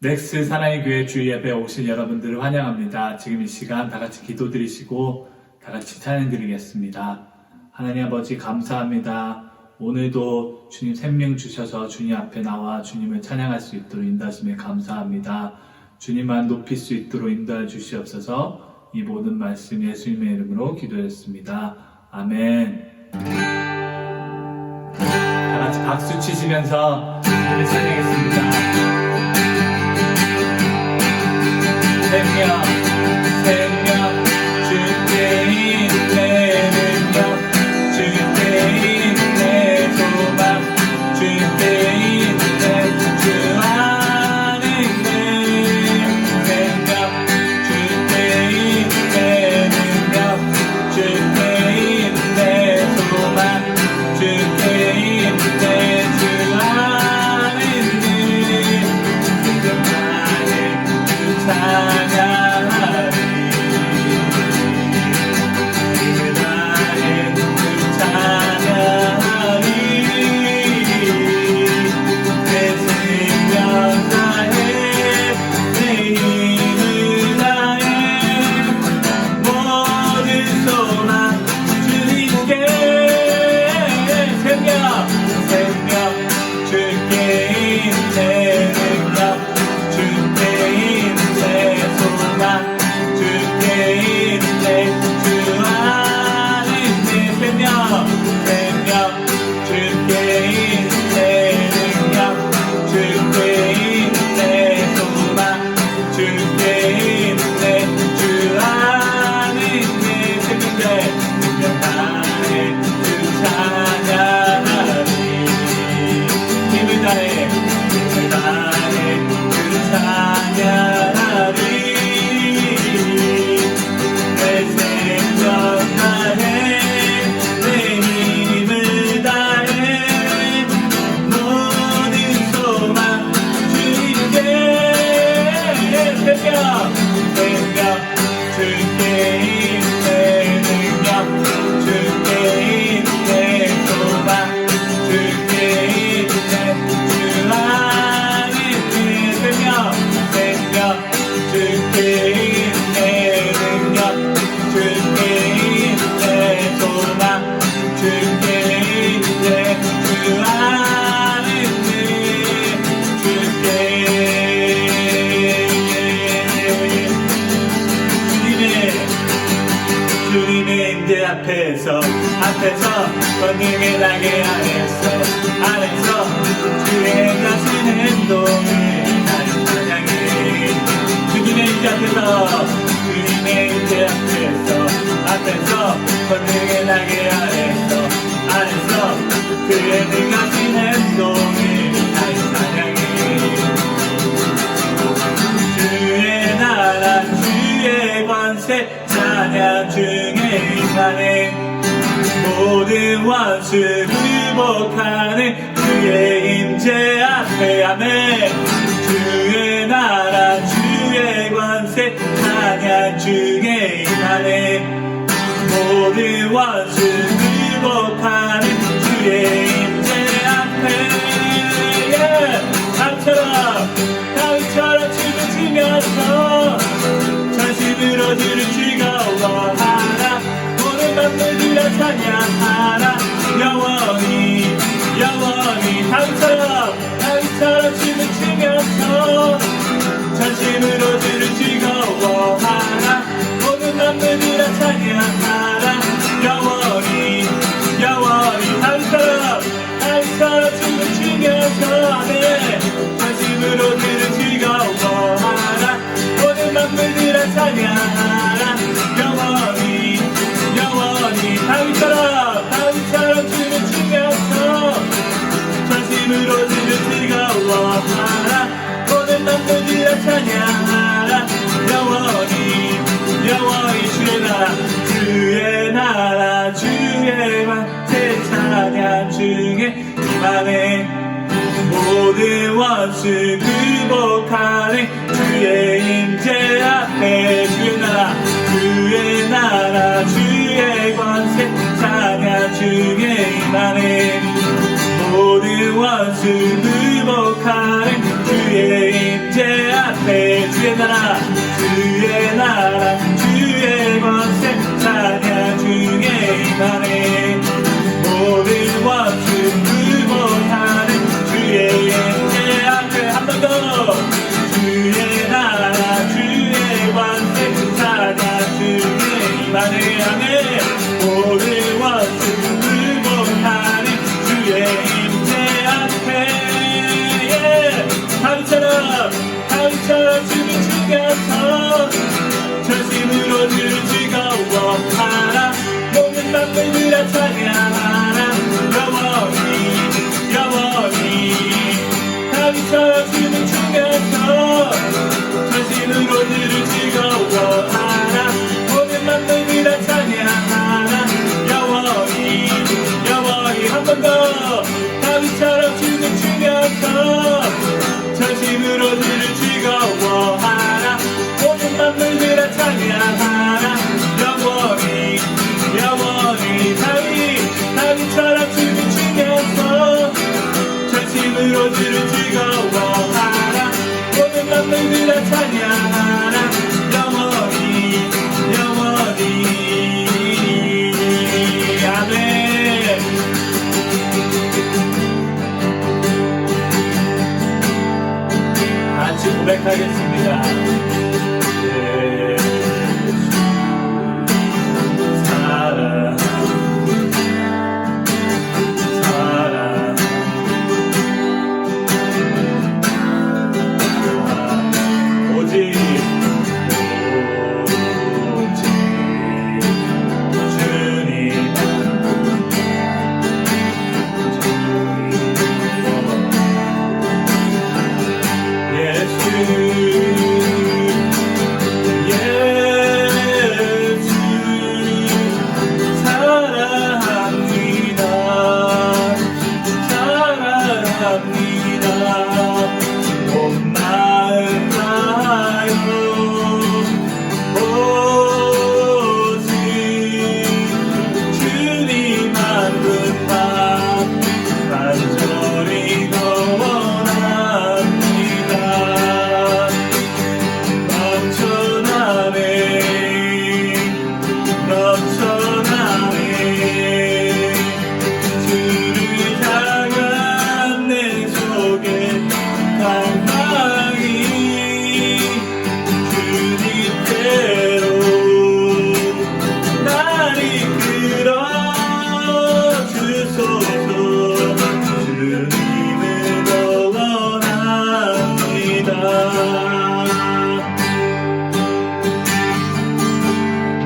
넥스 사랑의 교회 주 예배에 오신 여러분들을 환영합니다. 지금 이 시간 다 같이 기도드리시고 다 같이 찬양드리겠습니다. 하나님 아버지 감사합니다. 오늘도 주님 생명 주셔서 주님 앞에 나와 주님을 찬양할 수 있도록 인도하심에 감사합니다. 주님만 높일 수 있도록 인도해 주시옵소서. 이 모든 말씀 예수님의 이름으로 기도했습니다. 아멘. 다 같이 박수 치시면서 주님을 찬양했습니다. 생명 주께 있네 능력 주께 있네 소망 주께 있네 주 안에 있네 생명 주께 있네 능력 주께 있네 소망 주께 있네 주 안에 있네 생명 나의 주 앞에서 권능의 날개 안에서 주의 가신 행동을 나는 찬양해 주님의 임재 앞에서 권능의 날개 안에서 그의 능하신 행동을 나는 찬양해 주의 나라 주의 관세 찬양 중에 임하네 모든 원수 굴복하는 주의 임재 앞에 아멘 주의 나라 주의 관세 찬양 중에 임하네 모든 원수 굴복하는 주의 임재 앞에 다윗처럼 춤을 추면서 전심으로 주를 즐거워하라 모든 만물들아 찬양하라 영원히 다윗처럼 춤을 추면서 전심으로 주를 즐거워하라 모든 만물들아 찬양하라 영원히 다윗처럼 춤을 추면서 전심으로 주를 즐거워하라 모든 만물들아 찬양하라 영원히 다윗처럼 춤을 추면서 전심으로 주를 즐거워하라 모든 만물들아 찬양하라 영원히 주의 나라 주의 만세 찬양 중에 임하네 모든 원수 굴복하네 주의 임재 앞에 주의 나라 주의 관세 찬양 중에 임하네 모든 원수 굴복하네 주의 임재 앞에 주의 나라 주의 권세 찬양 주의 임하네 모든 원수 굴복하는 주의 임재 앞에 한 번 더 주의 나라 주의 권세 찬양 주의 임하네 아멘 모든 원수 굴복하는 주의 임재 앞에 다윗처럼 주를 죽여서 전심으로 주를 즐거워하라 모든 만물들아 찬양하라 영원히 다윗처럼 주를 죽여서 전심으로 주를 즐거워하라 모든 만물들아 찬양하라 영원히 한 번 더 다윗처럼 주를 죽여서 전심으로 주를 즐거워하라 모든 만물들아 찬양하라 영원히 다윗처럼 주를 죽여서 전심으로 주를 즐거워하라 모든 만물들아 찬양하라 영원히 아멘 같이 고백하겠습니다.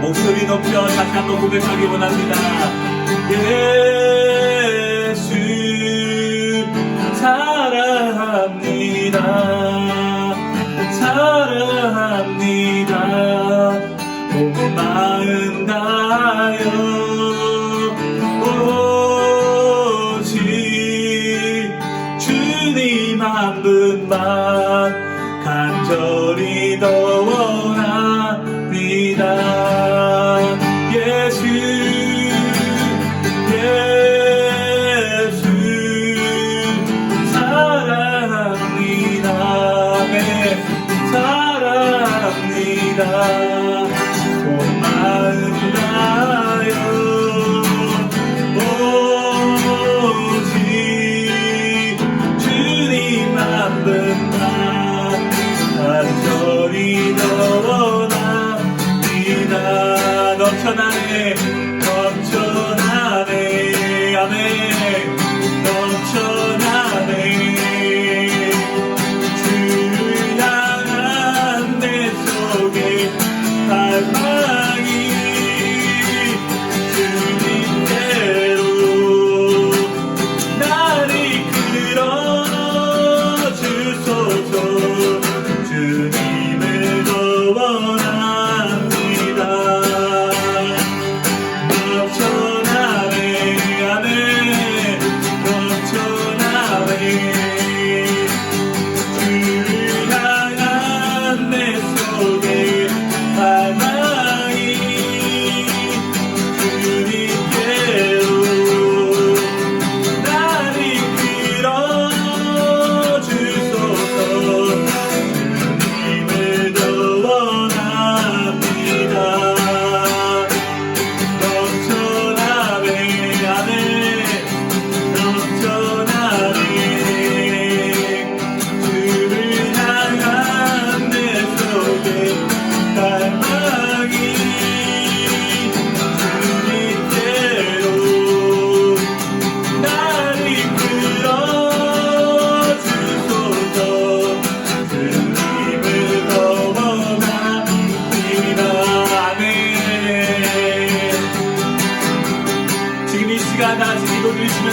목소리 높여 다시 한번 고백하기 원합니다. 예수 사랑합니다 온 마음 다하여 오직 주님 한 분만 간절히 더 원합니다. 예수 사랑합니다 온 마음 다하여 오직 주님 한 분만 간절히 더 원합니다. 넘쳐나네 아멘 넘쳐나네 갈망이 주님께로 나를 이끌어 주소서 주님을 더 원합니다.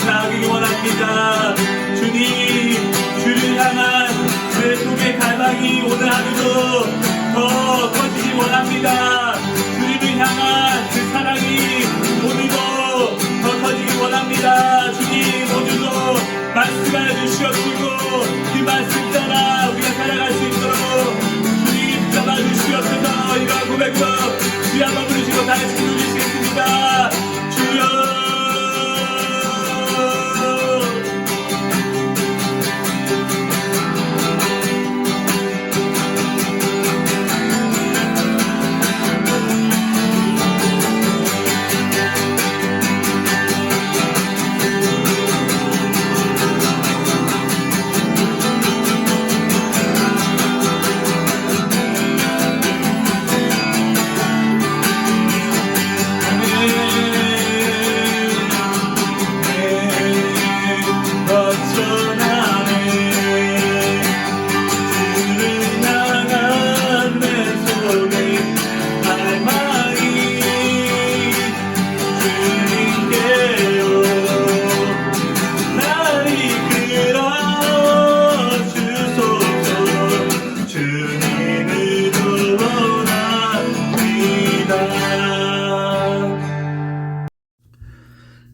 나아가기 원합니다. 주님, 주를 향한 제 속의 갈망이 오늘 하루도 더 커지기 원합니다. 주님을 향한 그 사랑이 오늘도 더 커지기 원합니다. 주님, 오늘도 말씀하여 주시옵시고 그 말씀 따라 우리가 살아갈 수 있도록 주님 잡아주시옵소서. 이러한 고백으로 주여 한번 부르시고 다 같이 부르시겠습니다. 주여.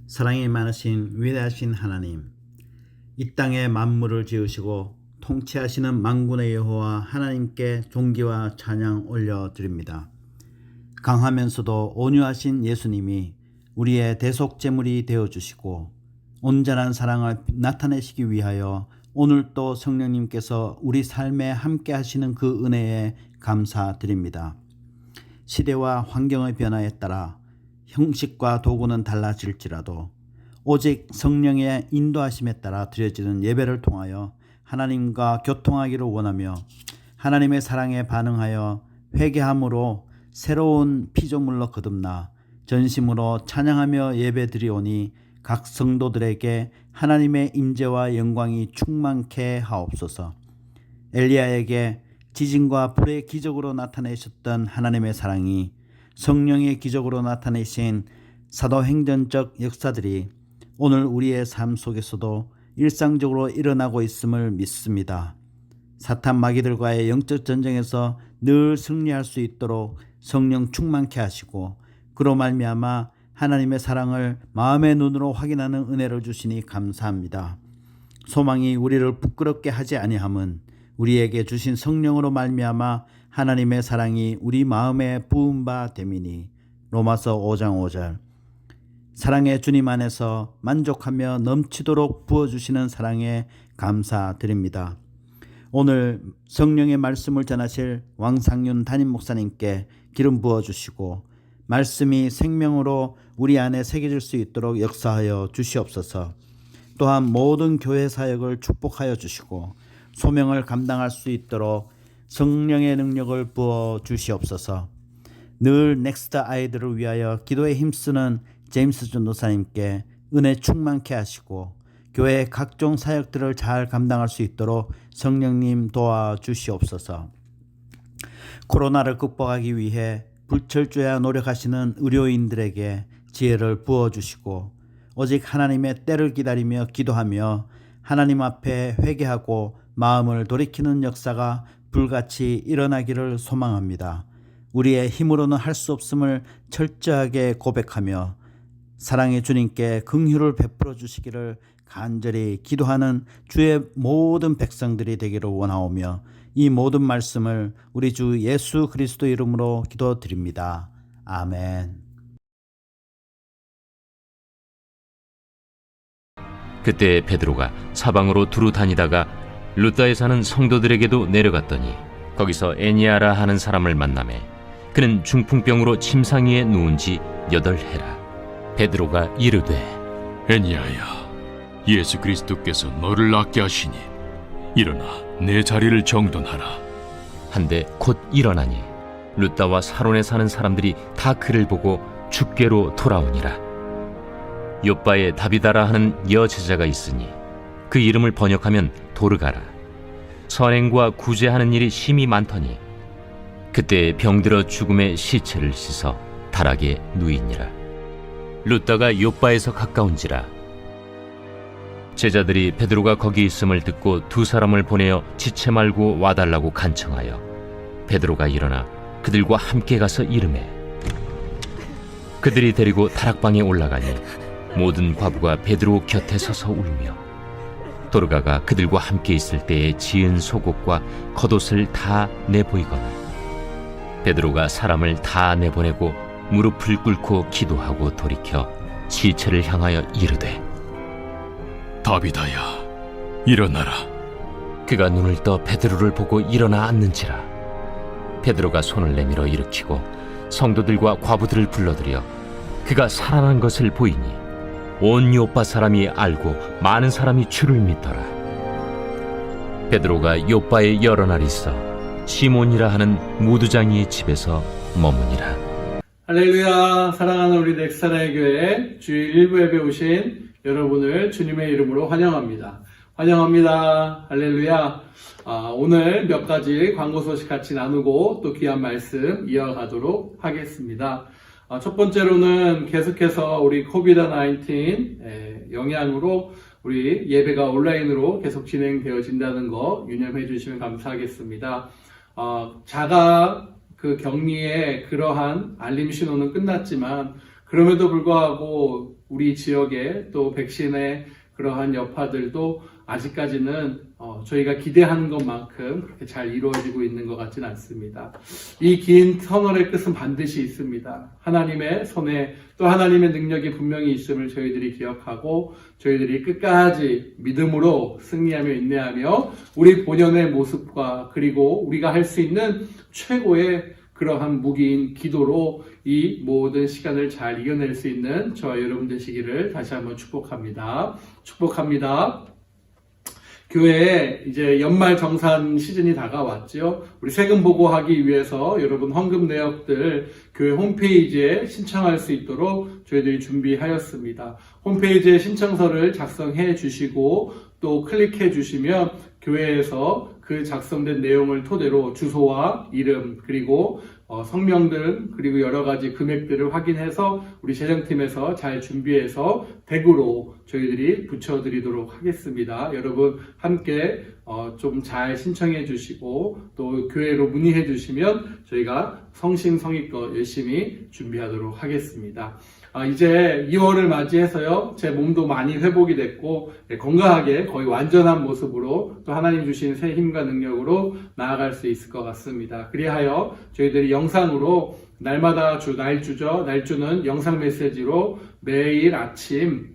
사랑이 많으신 위대하신 하나님, 이 땅에 만물을 지으시고 통치하시는 만군의 여호와 하나님께 존귀와 찬양 올려드립니다. 강하면서도 온유하신 예수님이 우리의 대속제물이 되어주시고 온전한 사랑을 나타내시기 위하여 오늘 또 성령님께서 우리 삶에 함께 하시는 그 은혜에 감사드립니다. 시대와 환경의 변화에 따라 형식과 도구는 달라질지라도 오직 성령의 인도하심에 따라 드려지는 예배를 통하여 하나님과 교통하기를 원하며 하나님의 사랑에 반응하여 회개함으로 새로운 피조물로 거듭나 전심으로 찬양하며 예배드리오니 각 성도들에게 하나님의 임재와 영광이 충만케 하옵소서. 엘리야에게 지진과 불의 기적으로 나타내셨던 하나님의 사랑이 성령의 기적으로 나타내신 사도행전적 역사들이 오늘 우리의 삶 속에서도 일상적으로 일어나고 있음을 믿습니다. 사탄 마귀들과의 영적 전쟁에서 늘 승리할 수 있도록 성령 충만케 하시고 그로 말미암아 하나님의 사랑을 마음의 눈으로 확인하는 은혜를 주시니 감사합니다. 소망이 우리를 부끄럽게 하지 아니함은 우리에게 주신 성령으로 말미암아 하나님의 사랑이 우리 마음에 부은 바 됨이니. 로마서 5장 5절. 사랑의 주님 안에서 만족하며 넘치도록 부어주시는 사랑에 감사드립니다. 오늘 성령의 말씀을 전하실 왕상윤 담임 목사님께 기름 부어주시고 말씀이 생명으로 우리 안에 새겨질 수 있도록 역사하여 주시옵소서. 또한 모든 교회 사역을 축복하여 주시고 소명을 감당할 수 있도록 성령의 능력을 부어 주시옵소서. 늘 넥스트 아이들을 위하여 기도에 힘쓰는 제임스 전도사님께 은혜 충만케 하시고 교회의 각종 사역들을 잘 감당할 수 있도록 성령님 도와주시옵소서. 코로나를 극복하기 위해 불철주야 노력하시는 의료인들에게 지혜를 부어주시고 오직 하나님의 때를 기다리며 기도하며 하나님 앞에 회개하고 마음을 돌이키는 역사가 불같이 일어나기를 소망합니다. 우리의 힘으로는 할 수 없음을 철저하게 고백하며 사랑의 주님께 긍휼을 베풀어 주시기를 간절히 기도하는 주의 모든 백성들이 되기를 원하오며 이 모든 말씀을 우리 주 예수 그리스도 이름으로 기도드립니다. 아멘. 그때 베드로가 사방으로 두루 다니다가 루다에 사는 성도들에게도 내려갔더니 거기서 에니아라 하는 사람을 만나매 그는 중풍병으로 침상 위에 누운 지 8해라. 베드로가 이르되 에니아야, 예수 그리스도께서 너를 낫게 하시니 일어나 내 자리를 정돈하라. 한데 곧 일어나니 루다와 사론에 사는 사람들이 다 그를 보고 주께로 돌아오니라. 욥바에 다비다라 하는 여제자가 있으니 그 이름을 번역하면 도르가라. 선행과 구제하는 일이 심히 많더니 그때 병들어 죽음의 시체를 씻어 다락에 누이니라. 루다가 욥바에서 가까운지라. 제자들이 베드로가 거기 있음을 듣고 두 사람을 보내어 지체 말고 와달라고 간청하여 베드로가 일어나 그들과 함께 가서 이르매 그들이 데리고 다락방에 올라가니 모든 과부가 베드로 곁에 서서 울며 도르가가 그들과 함께 있을 때에 지은 속옷과 겉옷을 다 내보이거늘 베드로가 사람을 다 내보내고 무릎을 꿇고 기도하고 돌이켜 시체를 향하여 이르되 다비다야, 일어나라. 그가 눈을 떠 베드로를 보고 일어나 앉는지라 베드로가 손을 내밀어 일으키고 성도들과 과부들을 불러들여 그가 살아난 것을 보이니 온 요빠 사람이 알고 많은 사람이 주를 믿더라. 베드로가 요빠에 여러 날 있어 시몬이라 하는 무두장이의 집에서 머무니라. 할렐루야. 사랑하는 우리 넥사라의 교회 주일 일부 예배 오신 여러분을 주님의 이름으로 환영합니다. 환영합니다. 할렐루야. 오늘 몇 가지 광고 소식 같이 나누고 또 귀한 말씀 이어가도록 하겠습니다. 첫 번째로는 계속해서 우리 코비드-19 영향으로 우리 예배가 온라인으로 계속 진행되어진다는 거 유념해 주시면 감사하겠습니다. 자가 그 격리의 그러한 알림 신호는 끝났지만 그럼에도 불구하고 우리 지역에 또 백신의 그러한 여파들도 아직까지는 저희가 기대하는 것만큼 그렇게 잘 이루어지고 있는 것 같지는 않습니다. 이 긴 터널의 끝은 반드시 있습니다. 하나님의 손에 또 하나님의 능력이 분명히 있음을 저희들이 기억하고 저희들이 끝까지 믿음으로 승리하며 인내하며 우리 본연의 모습과 그리고 우리가 할 수 있는 최고의 그러한 무기인 기도로 이 모든 시간을 잘 이겨낼 수 있는 저와 여러분 되시기를 다시 한번 축복합니다. 축복합니다. 교회에 이제 연말 정산 시즌이 다가왔죠. 우리 세금 보고하기 위해서 여러분 헌금 내역들 교회 홈페이지에 신청할 수 있도록 저희들이 준비하였습니다. 홈페이지에 신청서를 작성해 주시고 또 클릭해 주시면 교회에서 그 작성된 내용을 토대로 주소와 이름 그리고 성명들 그리고 여러 가지 금액들을 확인해서 우리 재정팀에서 잘 준비해서 댁으로 저희들이 붙여드리도록 하겠습니다. 여러분 함께 좀 잘 신청해 주시고 또 교회로 문의해 주시면 저희가 성심성의껏 열심히 준비하도록 하겠습니다. 이제 2월을 맞이해서요, 제 몸도 많이 회복이 됐고, 건강하게 거의 완전한 모습으로 또 하나님 주신 새 힘과 능력으로 나아갈 수 있을 것 같습니다. 그리하여 저희들이 영상으로 날마다 날주죠. 날주는 영상 메시지로 매일 아침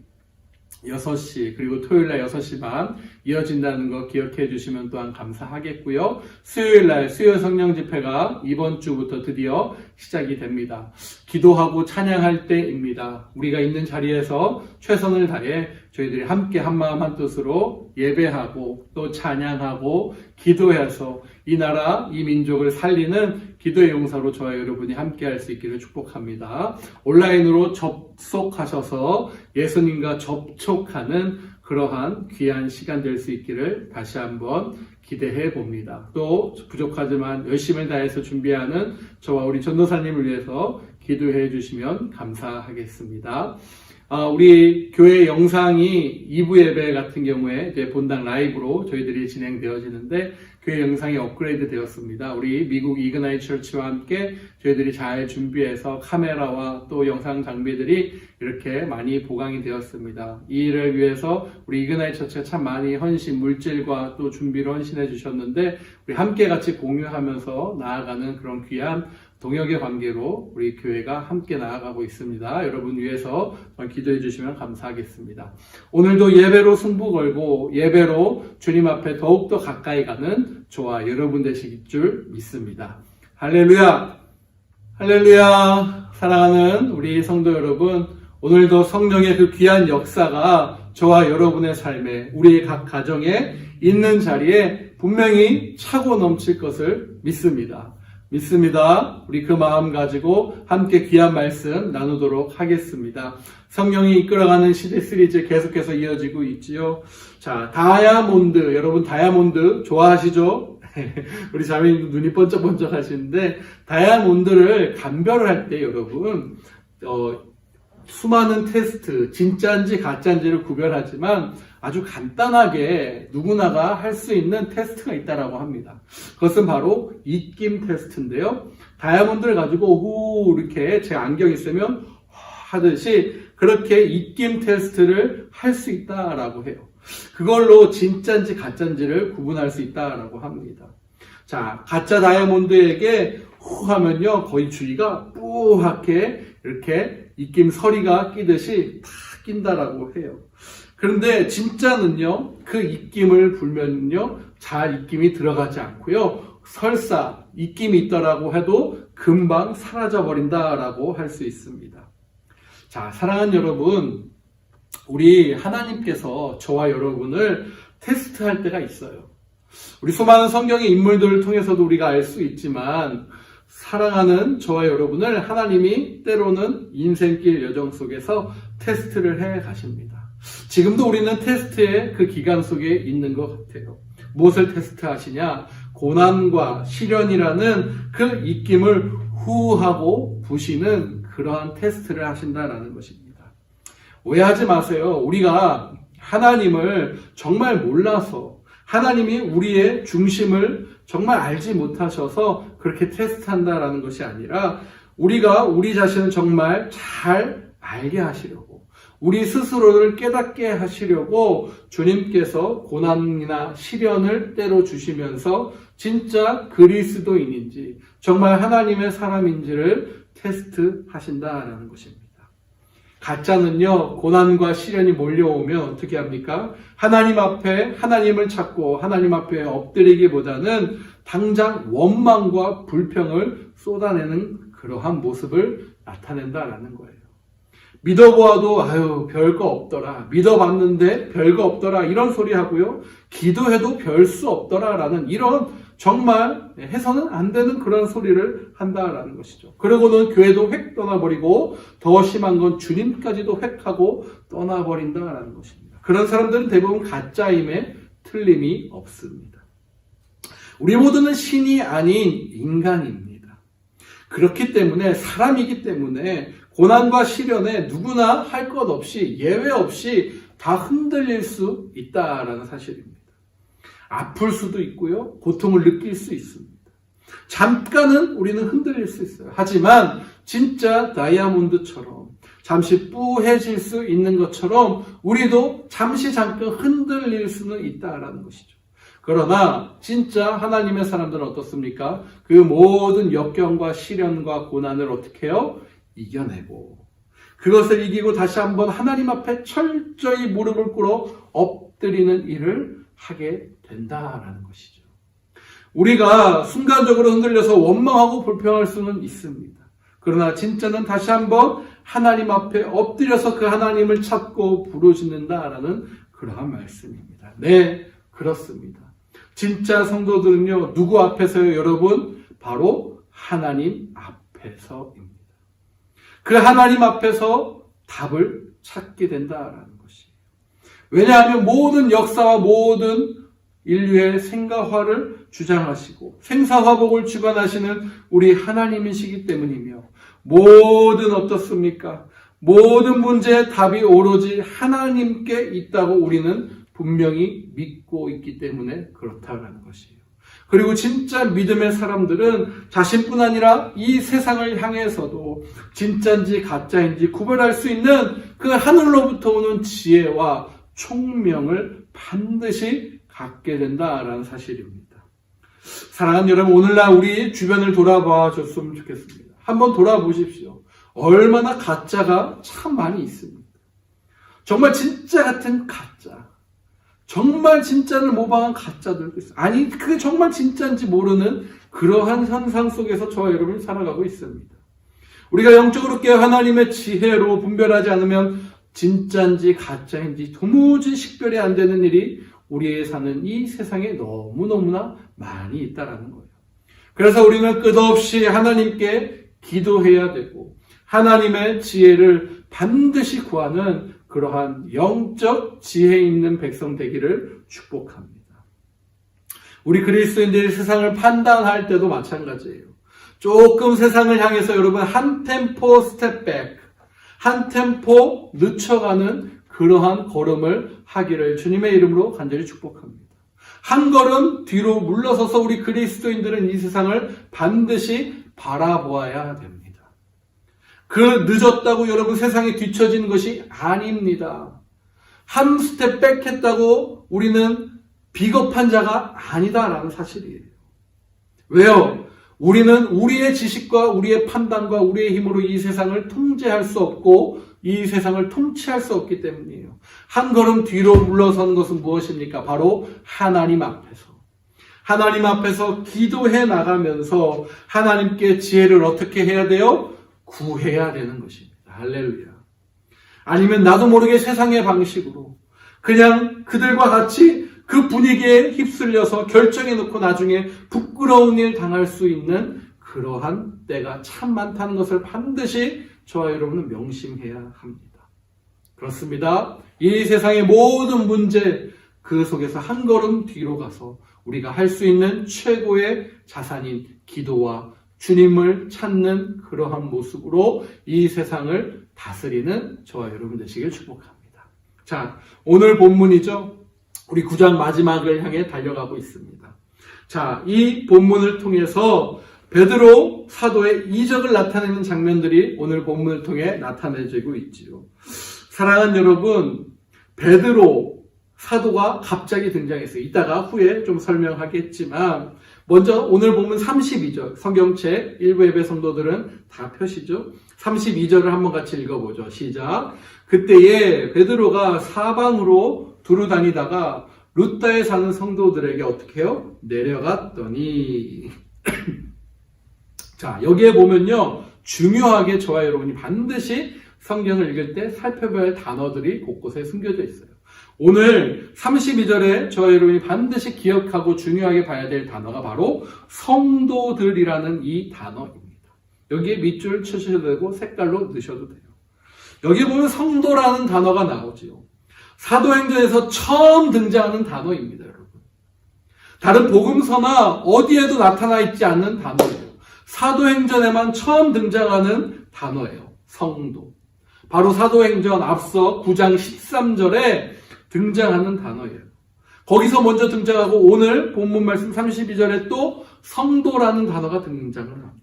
6시 그리고 토요일날 6시 반 이어진다는 거 기억해 주시면 또한 감사하겠고요. 수요일날 수요 성령 집회가 이번 주부터 드디어 시작이 됩니다. 기도하고 찬양할 때입니다. 우리가 있는 자리에서 최선을 다해 저희들이 함께 한마음 한뜻으로 예배하고 또 찬양하고 기도해서 이 나라 이 민족을 살리는 기도의 용사로 저와 여러분이 함께 할 수 있기를 축복합니다. 온라인으로 접속하셔서 예수님과 접촉하는 그러한 귀한 시간 될 수 있기를 다시 한번 기대해 봅니다. 또 부족하지만 열심히 다해서 준비하는 저와 우리 전도사님을 위해서 기도해 주시면 감사하겠습니다. 우리 교회 영상이 2부 예배 같은 경우에 이제 본당 라이브로 저희들이 진행되어지는데 교회 영상이 업그레이드 되었습니다. 우리 미국 이그나이트 처치와 함께 저희들이 잘 준비해서 카메라와 또 영상 장비들이 이렇게 많이 보강이 되었습니다. 이 일을 위해서 우리 이그나이트 처치가 참 많이 헌신, 물질과 또 준비를 헌신해 주셨는데 우리 함께 같이 공유하면서 나아가는 그런 귀한 동역의 관계로 우리 교회가 함께 나아가고 있습니다. 여러분 위해서 기도해 주시면 감사하겠습니다. 오늘도 예배로 승부 걸고 예배로 주님 앞에 더욱더 가까이 가는 저와 여러분 되실 줄 믿습니다. 할렐루야! 할렐루야! 사랑하는 우리 성도 여러분, 오늘도 성령의 그 귀한 역사가 저와 여러분의 삶에 우리의 각 가정에 있는 자리에 분명히 차고 넘칠 것을 믿습니다. 우리 그 마음 가지고 함께 귀한 말씀 나누도록 하겠습니다. 성령이 이끌어가는 시대 시리즈 계속해서 이어지고 있지요. 자, 다이아몬드, 여러분 다이아몬드 좋아하시죠? 우리 자매님도 눈이 번쩍번쩍 하시는데 다이아몬드를 감별을 할 때 여러분 수많은 테스트, 진짜인지 가짜인지를 구별하지만 아주 간단하게 누구나가 할 수 있는 테스트가 있다라고 합니다. 그것은 바로 입김 테스트인데요. 다이아몬드를 가지고 오구 이렇게 제 안경 있으면 하듯이 그렇게 입김 테스트를 할 수 있다라고 해요. 그걸로 진짜인지 가짜인지를 구분할 수 있다라고 합니다. 자, 가짜 다이아몬드에게 후 하면요, 거의 주위가 뿌옇게 이렇게 입김 서리가 끼듯이 다 낀다라고 해요. 그런데 진짜는요, 그 입김을 불면요, 잘 입김이 들어가지 않고요, 설사 입김이 있더라고 해도 금방 사라져 버린다라고 할 수 있습니다. 자, 사랑하는 여러분, 우리 하나님께서 저와 여러분을 테스트할 때가 있어요. 우리 수많은 성경의 인물들을 통해서도 우리가 알 수 있지만 사랑하는 저와 여러분을 하나님이 때로는 인생길 여정 속에서 테스트를 해 가십니다. 지금도 우리는 테스트의 그 기간 속에 있는 것 같아요. 무엇을 테스트하시냐? 고난과 시련이라는 그 입김을 후하고 부시는 그러한 테스트를 하신다라는 것입니다. 오해하지 마세요. 우리가 하나님을 정말 몰라서 하나님이 우리의 중심을 정말 알지 못하셔서 그렇게 테스트한다라는 것이 아니라 우리가 우리 자신을 정말 잘 알게 하시려고 우리 스스로를 깨닫게 하시려고 주님께서 고난이나 시련을 때로 주시면서 진짜 그리스도인인지 정말 하나님의 사람인지를 테스트하신다라는 것입니다. 가짜는요, 고난과 시련이 몰려오면 어떻게 합니까? 하나님 앞에 하나님을 찾고 하나님 앞에 엎드리기보다는 당장 원망과 불평을 쏟아내는 그러한 모습을 나타낸다라는 거예요. 믿어보아도 아유 별거 없더라, 믿어봤는데 별거 없더라 이런 소리 하고요, 기도해도 별 수 없더라라는 이런 정말 해서는 안 되는 그런 소리를 한다라는 것이죠. 그러고는 교회도 획 떠나버리고 더 심한 건 주님까지도 획하고 떠나버린다라는 것입니다. 그런 사람들은 대부분 가짜임에 틀림이 없습니다. 우리 모두는 신이 아닌 인간입니다. 그렇기 때문에 사람이기 때문에 고난과 시련에 누구나 할 것 없이 예외 없이 다 흔들릴 수 있다라는 사실입니다. 아플 수도 있고요, 고통을 느낄 수 있습니다. 잠깐은 우리는 흔들릴 수 있어요. 하지만 진짜 다이아몬드처럼 잠시 뿌해질 수 있는 것처럼 우리도 잠시 잠깐 흔들릴 수는 있다라는 것이죠. 그러나 진짜 하나님의 사람들은 어떻습니까? 그 모든 역경과 시련과 고난을 어떻게 해요? 이겨내고 그것을 이기고 다시 한번 하나님 앞에 철저히 무릎을 꿇어 엎드리는 일을 하게 된다라는 것이죠. 우리가 순간적으로 흔들려서 원망하고 불평할 수는 있습니다. 그러나 진짜는 다시 한번 하나님 앞에 엎드려서 그 하나님을 찾고 부르짖는다라는 그러한 말씀입니다. 네, 그렇습니다. 진짜 성도들은요, 누구 앞에서요, 여러분? 바로 하나님 앞에서입니다. 그 하나님 앞에서 답을 찾게 된다라는 것이에요. 왜냐하면 모든 역사와 모든 인류의 생가화를 주장하시고 생사화복을 주관하시는 우리 하나님이시기 때문이며 모든 어떻습니까? 모든 문제의 답이 오로지 하나님께 있다고 우리는 분명히 믿고 있기 때문에 그렇다는 것이에요. 그리고 진짜 믿음의 사람들은 자신뿐 아니라 이 세상을 향해서도 진짜인지 가짜인지 구별할 수 있는 그 하늘로부터 오는 지혜와 총명을 반드시 갖게 된다라는 사실입니다. 사랑하는 여러분, 오늘날 우리 주변을 돌아봐 줬으면 좋겠습니다. 한번 돌아보십시오. 얼마나 가짜가 참 많이 있습니다. 정말 진짜 같은 가짜. 정말 진짜를 모방한 가짜들도 있어요. 아니, 그게 정말 진짜인지 모르는 그러한 현상 속에서 저와 여러분이 살아가고 있습니다. 우리가 영적으로 깨어 하나님의 지혜로 분별하지 않으면 진짜인지 가짜인지 도무지 식별이 안 되는 일이 우리의 사는 이 세상에 너무너무나 많이 있다라는 거예요. 그래서 우리는 끝없이 하나님께 기도해야 되고 하나님의 지혜를 반드시 구하는 그러한 영적 지혜 있는 백성 되기를 축복합니다. 우리 그리스도인들이 세상을 판단할 때도 마찬가지예요. 조금 세상을 향해서 여러분 한 템포 스텝백, 한 템포 늦춰가는 그러한 걸음을 하기를 주님의 이름으로 간절히 축복합니다. 한 걸음 뒤로 물러서서 우리 그리스도인들은 이 세상을 반드시 바라보아야 됩니다. 그 늦었다고 여러분 세상에 뒤처지는 것이 아닙니다. 한 스텝 백했다고 우리는 비겁한 자가 아니다라는 사실이에요. 왜요? 우리는 우리의 지식과 우리의 판단과 우리의 힘으로 이 세상을 통제할 수 없고 이 세상을 통치할 수 없기 때문이에요. 한 걸음 뒤로 물러선 것은 무엇입니까? 바로 하나님 앞에서. 하나님 앞에서 기도해 나가면서 하나님께 지혜를 어떻게 해야 돼요? 구해야 되는 것입니다. 할렐루야. 아니면 나도 모르게 세상의 방식으로 그냥 그들과 같이 그 분위기에 휩쓸려서 결정해놓고 나중에 부끄러운 일 당할 수 있는 그러한 때가 참 많다는 것을 반드시 저와 여러분은 명심해야 합니다. 그렇습니다. 이 세상의 모든 문제 그 속에서 한 걸음 뒤로 가서 우리가 할 수 있는 최고의 자산인 기도와 주님을 찾는 그러한 모습으로 이 세상을 다스리는 저와 여러분 되시길 축복합니다. 자, 오늘 본문이죠. 우리 9장 마지막을 향해 달려가고 있습니다. 자, 이 본문을 통해서 베드로 사도의 이적을 나타내는 장면들이 오늘 본문을 통해 나타내지고 있지요. 사랑하는 여러분, 베드로 사도가 갑자기 등장했어요. 이따가 후에 좀 설명하겠지만 먼저 오늘 본문 32절, 성경책 일부 예배 성도들은 다 펴시죠. 32절을 한번 같이 읽어보죠. 시작. 그때에 베드로가 사방으로 두루 다니다가 루다에 사는 성도들에게 어떻게 해요? 내려갔더니 자, 여기에 보면요, 중요하게 저와 여러분이 반드시 성경을 읽을 때 살펴봐야 할 단어들이 곳곳에 숨겨져 있어요. 오늘 32절에 저와 여러분이 반드시 기억하고 중요하게 봐야 될 단어가 바로 성도들이라는 이 단어입니다. 여기에 밑줄 치셔도 되고 색깔로 넣으셔도 돼요. 여기 보면 성도라는 단어가 나오지요. 사도행전에서 처음 등장하는 단어입니다, 여러분. 다른 복음서나 어디에도 나타나 있지 않는 단어예요. 사도행전에만 처음 등장하는 단어예요. 성도. 바로 사도행전 앞서 9장 13절에 등장하는 단어예요. 거기서 먼저 등장하고 오늘 본문 말씀 32절에 또 성도라는 단어가 등장을 합니다.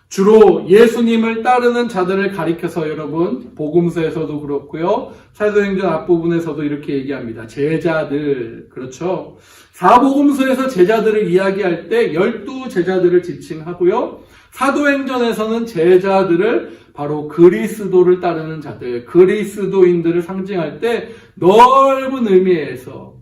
주로 예수님을 따르는 자들을 가리켜서 여러분 복음서에서도 그렇고요. 사도행전 앞부분에서도 이렇게 얘기합니다. 제자들, 그렇죠. 사복음서에서 제자들을 이야기할 때 12제자들을 지칭하고요. 사도행전에서는 제자들을 바로 그리스도를 따르는 자들, 그리스도인들을 상징할 때 넓은 의미에서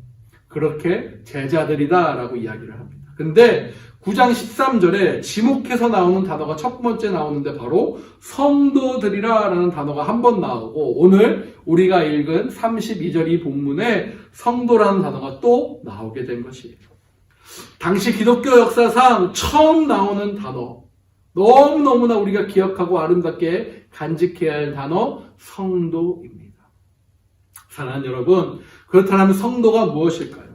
그렇게 제자들이다라고 이야기를 합니다. 근데 9장 13절에 지목해서 나오는 단어가 첫 번째 나오는데 바로 성도들이라는 단어가 한 번 나오고 오늘 우리가 읽은 32절 이 본문에 성도라는 단어가 또 나오게 된 것이에요. 당시 기독교 역사상 처음 나오는 단어, 너무너무나 우리가 기억하고 아름답게 간직해야 할 단어 성도입니다. 사랑하는 여러분, 그렇다면 성도가 무엇일까요?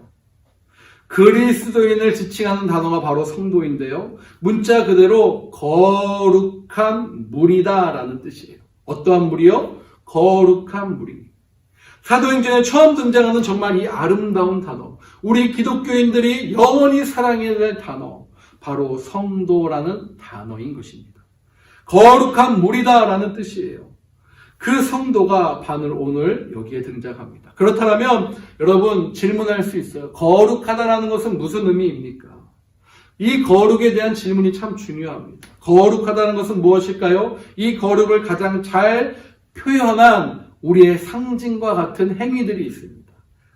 그리스도인을 지칭하는 단어가 바로 성도인데요. 문자 그대로 거룩한 무리다라는 뜻이에요. 어떠한 무리요? 거룩한 무리. 사도행전에 처음 등장하는 정말 이 아름다운 단어, 우리 기독교인들이 영원히 사랑해야 될 단어, 바로 성도라는 단어인 것입니다. 거룩한 무리다라는 뜻이에요. 그 성도가 바로 오늘 여기에 등장합니다. 그렇다면 여러분 질문할 수 있어요. 거룩하다라는 것은 무슨 의미입니까? 이 거룩에 대한 질문이 참 중요합니다. 거룩하다는 것은 무엇일까요? 이 거룩을 가장 잘 표현한 우리의 상징과 같은 행위들이 있습니다.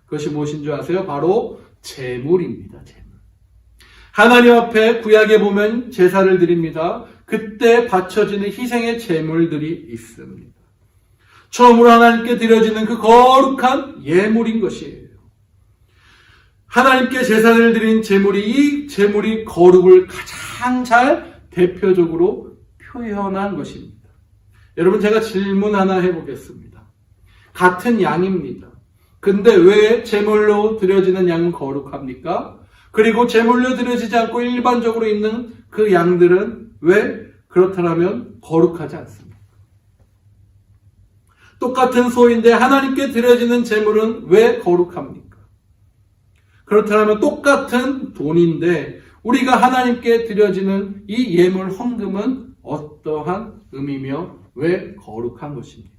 그것이 무엇인 줄 아세요? 바로 제물입니다. 제물. 하나님 앞에 구약에 보면 제사를 드립니다. 그때 바쳐지는 희생의 제물들이 있습니다. 처음으로 하나님께 드려지는 그 거룩한 예물인 것이에요. 하나님께 제사를 드린 제물이 이 제물이 거룩을 가장 잘 대표적으로 표현한 것입니다. 여러분 제가 질문 하나 해보겠습니다. 같은 양입니다. 근데 왜 제물로 드려지는 양은 거룩합니까? 그리고 제물로 드려지지 않고 일반적으로 있는 그 양들은 왜 그렇다면 거룩하지 않습니까? 똑같은 소인데 하나님께 드려지는 제물은 왜 거룩합니까? 그렇다면 똑같은 돈인데 우리가 하나님께 드려지는 이 예물 헌금은 어떠한 의미며 왜 거룩한 것입니까?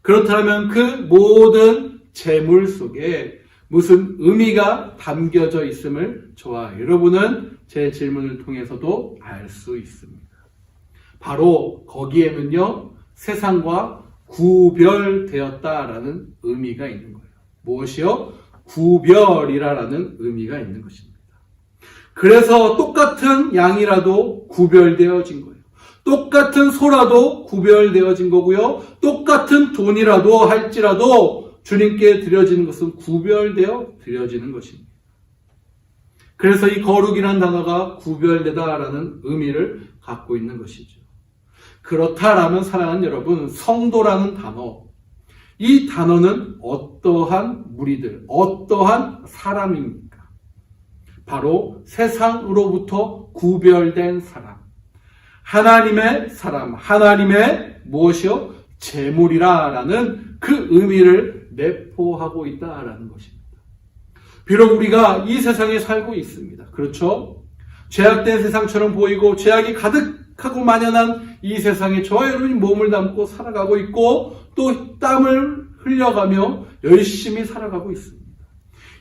그렇다면 그 모든 제물 속에 무슨 의미가 담겨져 있음을 저와 여러분은 제 질문을 통해서도 알 수 있습니다. 바로 거기에는요, 세상과 구별되었다라는 의미가 있는 거예요. 무엇이요? 구별이라는 의미가 있는 것입니다. 그래서 똑같은 양이라도 구별되어진 거예요. 똑같은 소라도 구별되어진 거고요. 똑같은 돈이라도 할지라도 주님께 드려지는 것은 구별되어 드려지는 것입니다. 그래서 이 거룩이라는 단어가 구별되다라는 의미를 갖고 있는 것이죠. 그렇다라면 사랑하는 여러분, 성도라는 단어, 이 단어는 어떠한 무리들, 어떠한 사람입니까? 바로 세상으로부터 구별된 사람, 하나님의 사람, 하나님의 무엇이요? 제물이라라는 그 의미를 내포하고 있다라는 것입니다. 비록 우리가 이 세상에 살고 있습니다. 그렇죠? 죄악된 세상처럼 보이고 죄악이 가득하고 만연한 이 세상에 저와 여러분이 몸을 담고 살아가고 있고 또 땀을 흘려가며 열심히 살아가고 있습니다.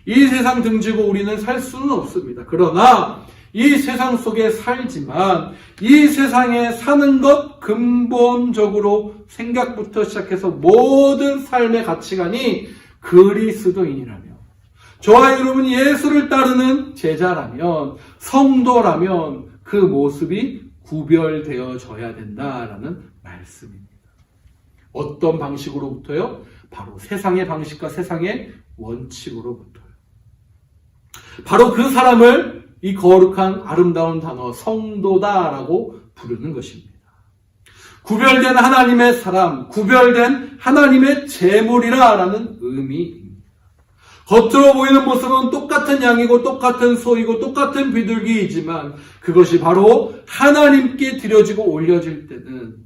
이 세상 등지고 우리는 살 수는 없습니다. 그러나 이 세상 속에 살지만 이 세상에 사는 것 근본적으로 생각부터 시작해서 모든 삶의 가치관이 그리스도인이라면, 저와 여러분이 예수를 따르는 제자라면, 성도라면 그 모습이 구별되어져야 된다라는 말씀입니다. 어떤 방식으로부터요? 바로 세상의 방식과 세상의 원칙으로부터요. 바로 그 사람을 이 거룩한 아름다운 단어 성도다라고 부르는 것입니다. 구별된 하나님의 사람, 구별된 하나님의 제물이라는 의미입니다. 겉으로 보이는 모습은 똑같은 양이고 똑같은 소이고 똑같은 비둘기이지만 그것이 바로 하나님께 드려지고 올려질 때는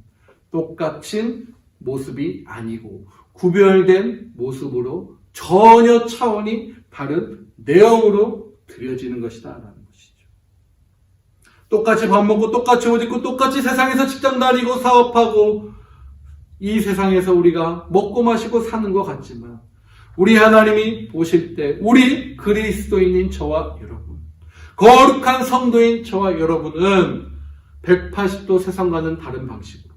똑같은 모습이 아니고 구별된 모습으로 전혀 차원이 다른 내용으로 드려지는 것이다라는 것이죠. 똑같이 밥 먹고 똑같이 옷 입고 똑같이 세상에서 직장 다니고 사업하고 이 세상에서 우리가 먹고 마시고 사는 것 같지만 우리 하나님이 보실 때 우리 그리스도인인 저와 여러분, 거룩한 성도인 저와 여러분은 180도 세상과는 다른 방식으로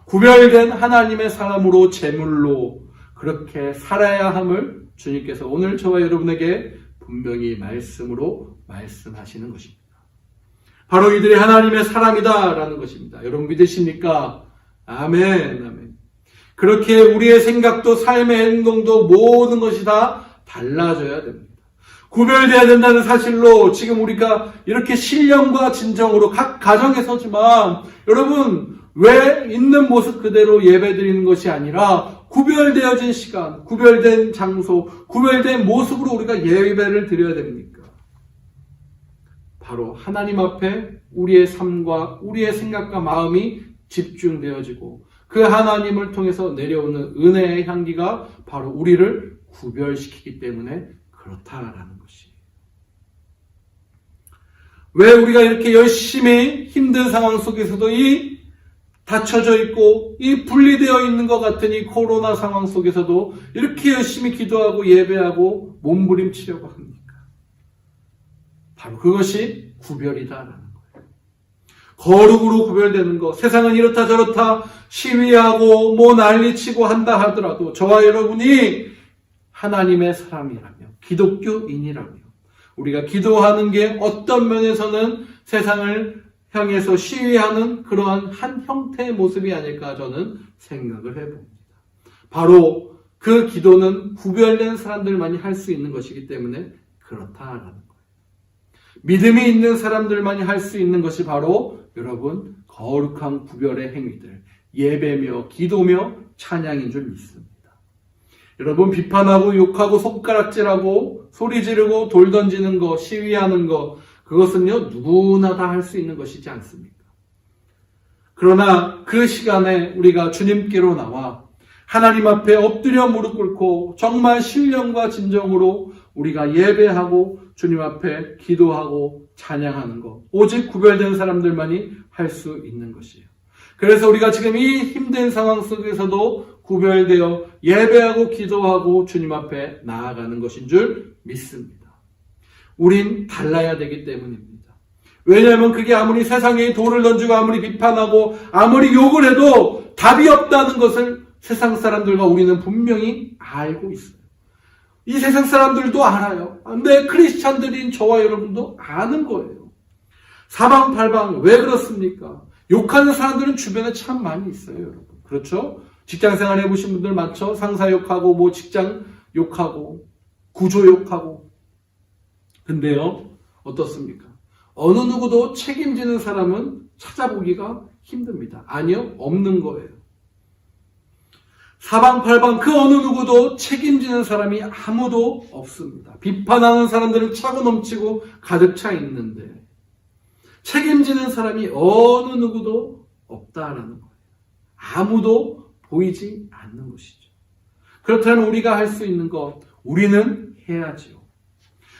구별된 하나님의 사람으로 제물로 그렇게 살아야 함을 주님께서 오늘 저와 여러분에게 분명히 말씀으로 말씀하시는 것입니다. 바로 이들이 하나님의 사람이다라는 것입니다. 여러분 믿으십니까? 아멘, 아멘. 그렇게 우리의 생각도 삶의 행동도 모든 것이 다 달라져야 됩니다. 구별되어야 된다는 사실로 지금 우리가 이렇게 신령과 진정으로 각 가정에 서지만 여러분 왜 있는 모습 그대로 예배드리는 것이 아니라 구별되어진 시간, 구별된 장소, 구별된 모습으로 우리가 예배를 드려야 됩니까? 바로 하나님 앞에 우리의 삶과 우리의 생각과 마음이 집중되어지고 그 하나님을 통해서 내려오는 은혜의 향기가 바로 우리를 구별시키기 때문에 그렇다라는 것이. 왜 우리가 이렇게 열심히 힘든 상황 속에서도 이 닫혀져 있고 이 분리되어 있는 것 같은 이 코로나 상황 속에서도 이렇게 열심히 기도하고 예배하고 몸부림치려고 합니까? 바로 그것이 구별이다라는 거예요. 거룩으로 구별되는 것, 세상은 이렇다 저렇다 시위하고 뭐 난리치고 한다 하더라도 저와 여러분이 하나님의 사람이라며 기독교인이라며 우리가 기도하는 게 어떤 면에서는 세상을 향해서 시위하는 그러한 한 형태의 모습이 아닐까 저는 생각을 해봅니다. 바로 그 기도는 구별된 사람들만이 할 수 있는 것이기 때문에 그렇다라는 거예요. 믿음이 있는 사람들만이 할 수 있는 것이 바로 여러분 거룩한 구별의 행위들, 예배며 기도며 찬양인 줄 믿습니다. 여러분 비판하고 욕하고 손가락질하고 소리 지르고 돌 던지는 거, 시위하는 거 그것은요 누구나 다 할 수 있는 것이지 않습니까? 그러나 그 시간에 우리가 주님께로 나와 하나님 앞에 엎드려 무릎 꿇고 정말 신령과 진정으로 우리가 예배하고 주님 앞에 기도하고 찬양하는 것. 오직 구별된 사람들만이 할 수 있는 것이에요. 그래서 우리가 지금 이 힘든 상황 속에서도 구별되어 예배하고 기도하고 주님 앞에 나아가는 것인 줄 믿습니다. 우린 달라야 되기 때문입니다. 왜냐하면 그게 아무리 세상에 돌을 던지고 아무리 비판하고 아무리 욕을 해도 답이 없다는 것을 세상 사람들과 우리는 분명히 알고 있어요. 이 세상 사람들도 알아요. 근데 크리스찬들인 저와 여러분도 아는 거예요. 사방팔방 왜 그렇습니까? 욕하는 사람들은 주변에 참 많이 있어요, 여러분. 그렇죠? 직장 생활 해보신 분들 많죠? 상사 욕하고, 뭐 직장 욕하고, 구조 욕하고. 근데요, 어떻습니까? 어느 누구도 책임지는 사람은 찾아보기가 힘듭니다. 아니요, 없는 거예요. 사방팔방 그 어느 누구도 책임지는 사람이 아무도 없습니다. 비판하는 사람들은 차고 넘치고 가득 차 있는데 책임지는 사람이 어느 누구도 없다라는 거예요. 아무도 보이지 않는 것이죠. 그렇다면 우리가 할 수 있는 것, 우리는 해야지요.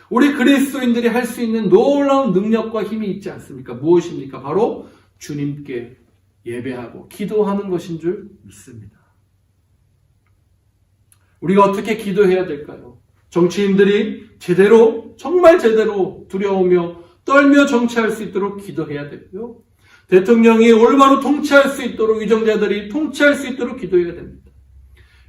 우리 그리스도인들이 할 수 있는 놀라운 능력과 힘이 있지 않습니까? 무엇입니까? 바로 주님께 예배하고 기도하는 것인 줄 믿습니다. 우리가 어떻게 기도해야 될까요? 정치인들이 제대로, 정말 제대로 두려우며 떨며 정치할 수 있도록 기도해야 되고요. 대통령이 올바로 통치할 수 있도록 위정자들이 통치할 수 있도록 기도해야 됩니다.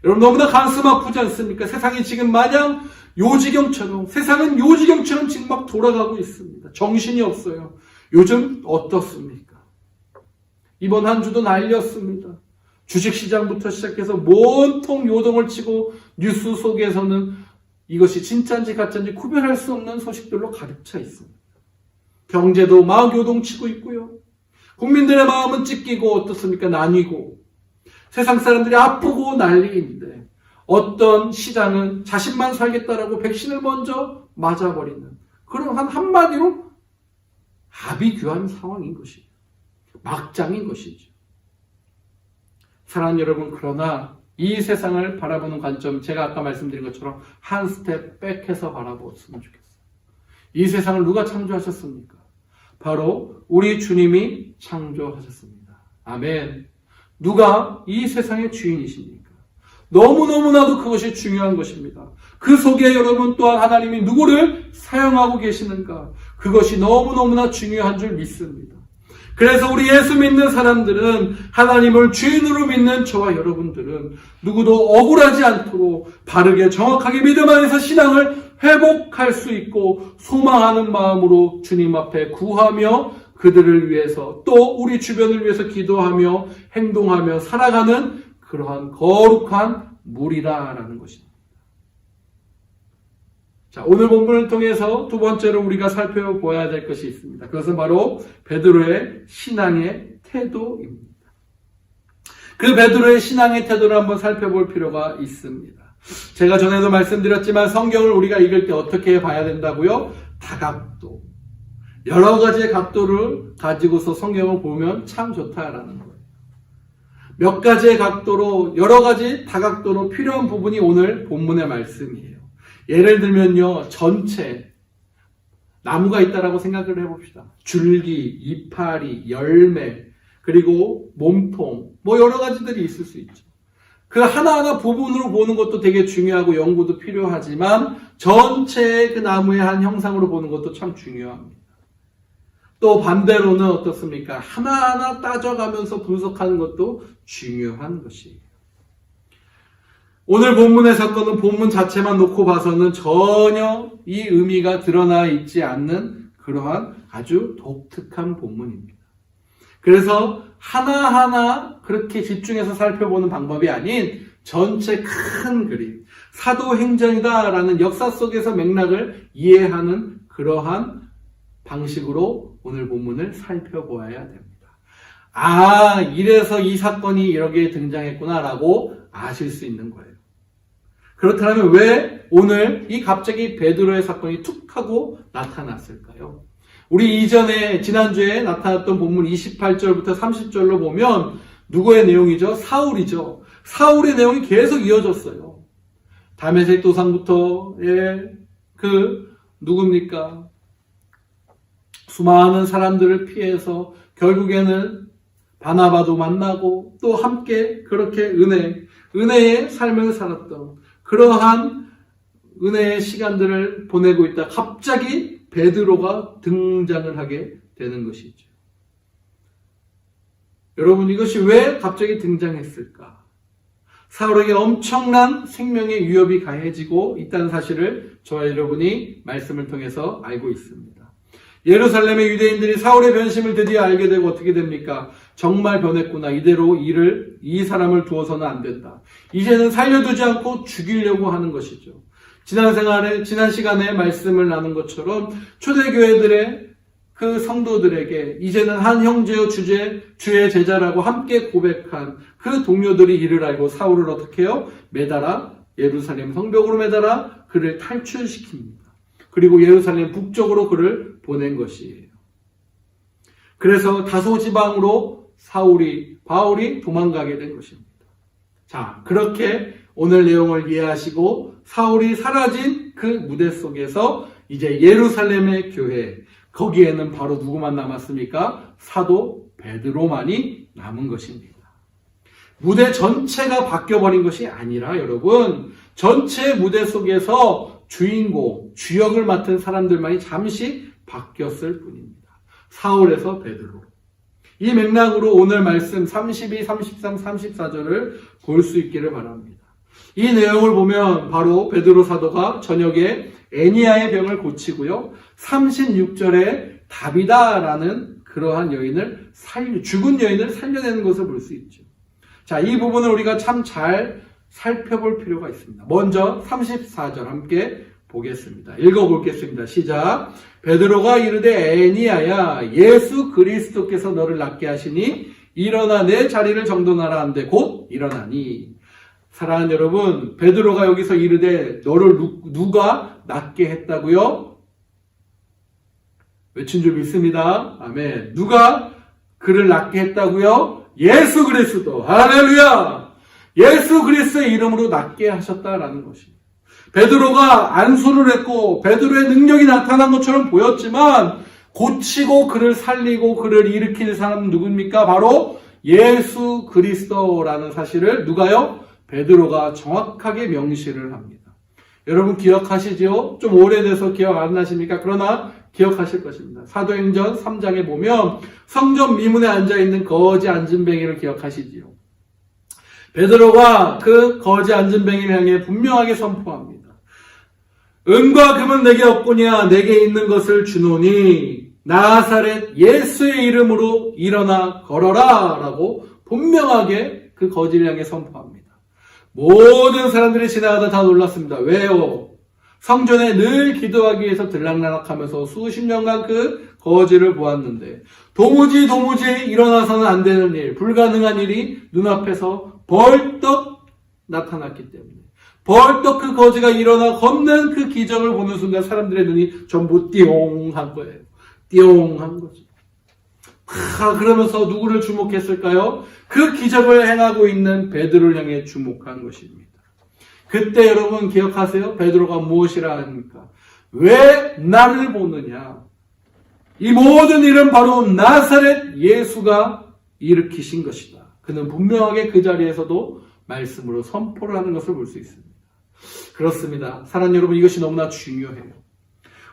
여러분 너무나 가슴 아프지 않습니까? 세상이 지금 마냥 요지경처럼, 세상은 요지경처럼 지금 막 돌아가고 있습니다. 정신이 없어요. 요즘 어떻습니까? 이번 한 주도 난리였습니다. 주식시장부터 시작해서 온통 요동을 치고 뉴스 속에서는 이것이 진짜인지 가짜인지 구별할 수 없는 소식들로 가득 차 있습니다. 경제도 막 요동치고 있고요. 국민들의 마음은 찢기고 어떻습니까? 나뉘고 세상 사람들이 아프고 난리인데 어떤 시장은 자신만 살겠다라고 백신을 먼저 맞아버리는 그런 한마디로 아비규환 상황인 것이죠. 막장인 것이죠. 사랑하는 여러분, 그러나 이 세상을 바라보는 관점, 제가 아까 말씀드린 것처럼 한 스텝 백해서 바라보았으면 좋겠어요. 이 세상을 누가 창조하셨습니까? 바로 우리 주님이 창조하셨습니다. 아멘. 누가 이 세상의 주인이십니까? 너무너무나도 그것이 중요한 것입니다. 그 속에 여러분 또한 하나님이 누구를 사용하고 계시는가? 그것이 너무너무나 중요한 줄 믿습니다. 그래서 우리 예수 믿는 사람들은 하나님을 주인으로 믿는 저와 여러분들은 누구도 억울하지 않도록 바르게 정확하게 믿음 안에서 신앙을 회복할 수 있고 소망하는 마음으로 주님 앞에 구하며 그들을 위해서 또 우리 주변을 위해서 기도하며 행동하며 살아가는 그러한 거룩한 무리다라는 것입니다. 자, 오늘 본문을 통해서 두 번째로 우리가 살펴보아야 될 것이 있습니다. 그것은 바로 베드로의 신앙의 태도입니다. 그 베드로의 신앙의 태도를 한번 살펴볼 필요가 있습니다. 제가 전에도 말씀드렸지만 성경을 우리가 읽을 때 어떻게 봐야 된다고요? 다각도. 여러 가지의 각도를 가지고서 성경을 보면 참 좋다라는 거예요. 몇 가지의 각도로, 여러 가지 다각도로 필요한 부분이 오늘 본문의 말씀이에요. 예를 들면요, 전체 나무가 있다라고 생각을 해봅시다. 줄기, 이파리, 열매, 그리고 몸통, 뭐 여러 가지들이 있을 수 있죠. 그 하나하나 부분으로 보는 것도 되게 중요하고 연구도 필요하지만 전체의 그 나무의 한 형상으로 보는 것도 참 중요합니다. 또 반대로는 어떻습니까? 하나하나 따져가면서 분석하는 것도 중요한 것이에요. 오늘 본문의 사건은 본문 자체만 놓고 봐서는 전혀 이 의미가 드러나 있지 않는 그러한 아주 독특한 본문입니다. 그래서 하나하나 그렇게 집중해서 살펴보는 방법이 아닌 전체 큰 그림, 사도행전이다라는 역사 속에서 맥락을 이해하는 그러한 방식으로 오늘 본문을 살펴보아야 됩니다. 아, 이래서 이 사건이 이렇게 등장했구나라고 아실 수 있는 거예요. 그렇다면 왜 오늘 이 갑자기 베드로의 사건이 툭 하고 나타났을까요? 우리 이전에 지난주에 나타났던 본문 28절부터 30절로 보면 누구의 내용이죠? 사울이죠. 사울의 내용이 계속 이어졌어요. 다메섹 도상부터 누굽니까? 수많은 사람들을 피해서 결국에는 바나바도 만나고 또 함께 그렇게 은혜의 삶을 살았던 그러한 은혜의 시간들을 보내고 있다. 갑자기 베드로가 등장을 하게 되는 것이죠. 여러분, 이것이 왜 갑자기 등장했을까? 사울에게 엄청난 생명의 위협이 가해지고 있다는 사실을 저와 여러분이 말씀을 통해서 알고 있습니다. 예루살렘의 유대인들이 사울의 변심을 드디어 알게 되고 어떻게 됩니까? 정말 변했구나. 이대로 이 사람을 두어서는 안 된다. 이제는 살려두지 않고 죽이려고 하는 것이죠. 지난 시간에 말씀을 나눈 것처럼 초대교회들의 그 성도들에게 이제는 한 형제요 주의 제자라고 함께 고백한 그 동료들이 이를 알고 사울을 어떻게 해요? 매달아 예루살렘 성벽으로 매달아 그를 탈출시킵니다. 그리고 예루살렘 북쪽으로 그를 보낸 것이에요. 그래서 다소 지방으로 바울이 도망가게 된 것입니다. 자, 그렇게 오늘 내용을 이해하시고 사울이 사라진 그 무대 속에서 이제 예루살렘의 교회, 거기에는 바로 누구만 남았습니까? 사도 베드로만이 남은 것입니다. 무대 전체가 바뀌어버린 것이 아니라 여러분, 전체 무대 속에서 주역을 맡은 사람들만이 잠시 바뀌었을 뿐입니다. 사울에서 베드로. 이 맥락으로 오늘 말씀 32, 33, 34절을 볼 수 있기를 바랍니다. 이 내용을 보면 바로 베드로 사도가 저녁에 애니야의 병을 고치고요. 36절에 다비다라는 그러한 죽은 여인을 살려내는 것을 볼 수 있죠. 자, 이 부분을 우리가 참 잘 살펴볼 필요가 있습니다. 먼저 34절 함께 보겠습니다. 읽어보겠습니다. 시작. 베드로가 이르되 애니야야 예수 그리스도께서 너를 낫게 하시니 일어나 내 자리를 정돈하라 한데 곧 일어나니. 사랑하는 여러분, 베드로가 여기서 이르되 너를 누가 낫게 했다고요? 외친 줄 믿습니다. 아멘. 누가 그를 낫게 했다고요? 예수 그리스도. 할렐루야. 예수 그리스도의 이름으로 낫게 하셨다라는 것입니다. 베드로가 안수를 했고 베드로의 능력이 나타난 것처럼 보였지만 고치고 그를 살리고 그를 일으킬 사람은 누굽니까? 바로 예수 그리스도라는 사실을 누가요? 베드로가 정확하게 명시를 합니다. 여러분 기억하시죠? 좀 오래돼서 기억 안 나십니까? 그러나 기억하실 것입니다. 사도행전 3장에 보면 성전 미문에 앉아있는 거지 안진뱅이를 기억하시지요. 베드로가 그 거지 안진뱅이를 향해 분명하게 선포합니다. 은과 금은 내게 없거니와 내게 있는 것을 주노니 나사렛 예수의 이름으로 일어나 걸어라 라고 분명하게 그 거지를 향해 선포합니다. 모든 사람들이 지나가다 다 놀랐습니다. 왜요? 성전에 늘 기도하기 위해서 들락날락하면서 수십 년간 그 거지를 보았는데 도무지 일어나서는 안 되는 일, 불가능한 일이 눈앞에서 벌떡 나타났기 때문에 벌떡 그 거지가 일어나 걷는 그 기적을 보는 순간 사람들의 눈이 전부 띠용한 거예요. 띠용한 거죠. 그러면서 누구를 주목했을까요? 그 기적을 행하고 있는 베드로를 향해 주목한 것입니다. 그때 여러분 기억하세요? 베드로가 무엇이라 합니까? 왜 나를 보느냐? 이 모든 일은 바로 나사렛 예수가 일으키신 것이다. 그는 분명하게 그 자리에서도 말씀으로 선포를 하는 것을 볼 수 있습니다. 그렇습니다. 사랑하는 여러분, 이것이 너무나 중요해요.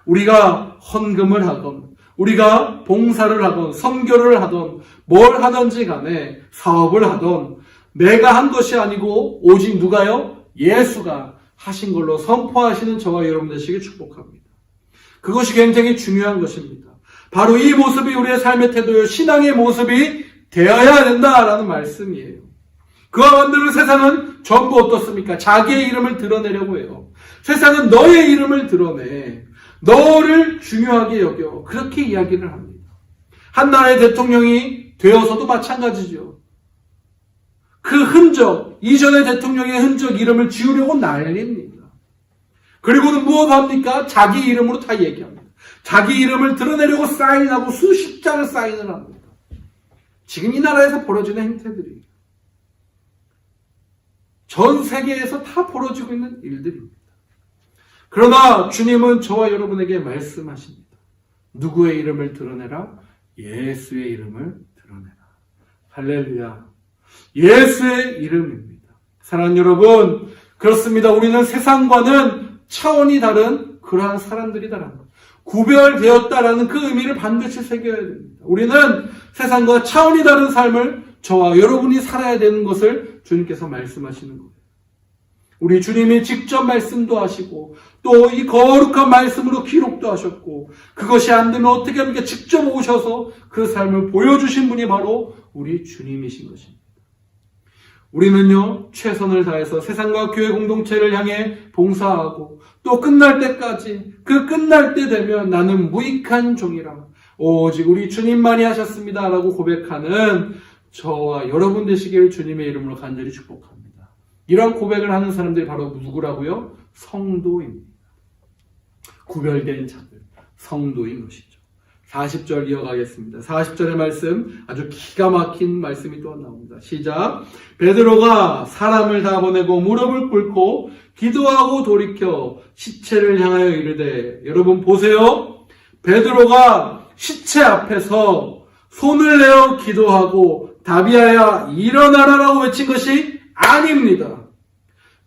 우리가 헌금을 하건 우리가 봉사를 하건 선교를 하던 뭘 하든지 간에 사업을 하던 내가 한 것이 아니고 오직 누가요? 예수가 하신 걸로 선포하시는 저와 여러분 되시길 축복합니다. 그것이 굉장히 중요한 것입니다. 바로 이 모습이 우리의 삶의 태도요, 신앙의 모습이 되어야 된다라는 말씀이에요. 그와 반대로 세상은 전부 어떻습니까? 자기의 이름을 드러내려고 해요. 세상은 너의 이름을 드러내. 너를 중요하게 여겨. 그렇게 이야기를 합니다. 한 나라의 대통령이 되어서도 마찬가지죠. 그 흔적, 이전의 대통령의 흔적 이름을 지우려고 난립니다. 그리고는 무엇합니까? 자기 이름으로 다 얘기합니다. 자기 이름을 드러내려고 사인하고 수십 장을 사인을 합니다. 지금 이 나라에서 벌어지는 행태들이에요. 전 세계에서 다 벌어지고 있는 일들입니다. 그러나 주님은 저와 여러분에게 말씀하십니다. 누구의 이름을 드러내라? 예수의 이름을 드러내라. 할렐루야. 예수의 이름입니다. 사랑하는 여러분, 그렇습니다. 우리는 세상과는 차원이 다른 그러한 사람들이다라는 것. 구별되었다라는 그 의미를 반드시 새겨야 됩니다. 우리는 세상과 차원이 다른 삶을 저와 여러분이 살아야 되는 것을 주님께서 말씀하시는 거예요. 우리 주님이 직접 말씀도 하시고 또 이 거룩한 말씀으로 기록도 하셨고 그것이 안 되면 어떻게 합니까? 직접 오셔서 그 삶을 보여주신 분이 바로 우리 주님이신 것입니다. 우리는요, 최선을 다해서 세상과 교회 공동체를 향해 봉사하고 또 끝날 때까지 그 끝날 때 되면 나는 무익한 종이라 오직 우리 주님만이 하셨습니다 라고 고백하는 저와 여러분 되시기를 주님의 이름으로 간절히 축복합니다. 이런 고백을 하는 사람들이 바로 누구라고요? 성도입니다. 구별된 자들, 성도인 것이죠. 40절 이어가겠습니다. 40절의 말씀, 아주 기가 막힌 말씀이 또 나옵니다. 시작. 베드로가 사람을 다 보내고 무릎을 꿇고 기도하고 돌이켜 시체를 향하여 이르되, 여러분 보세요. 베드로가 시체 앞에서 손을 내어 기도하고 다비아야 일어나라라고 외친 것이 아닙니다.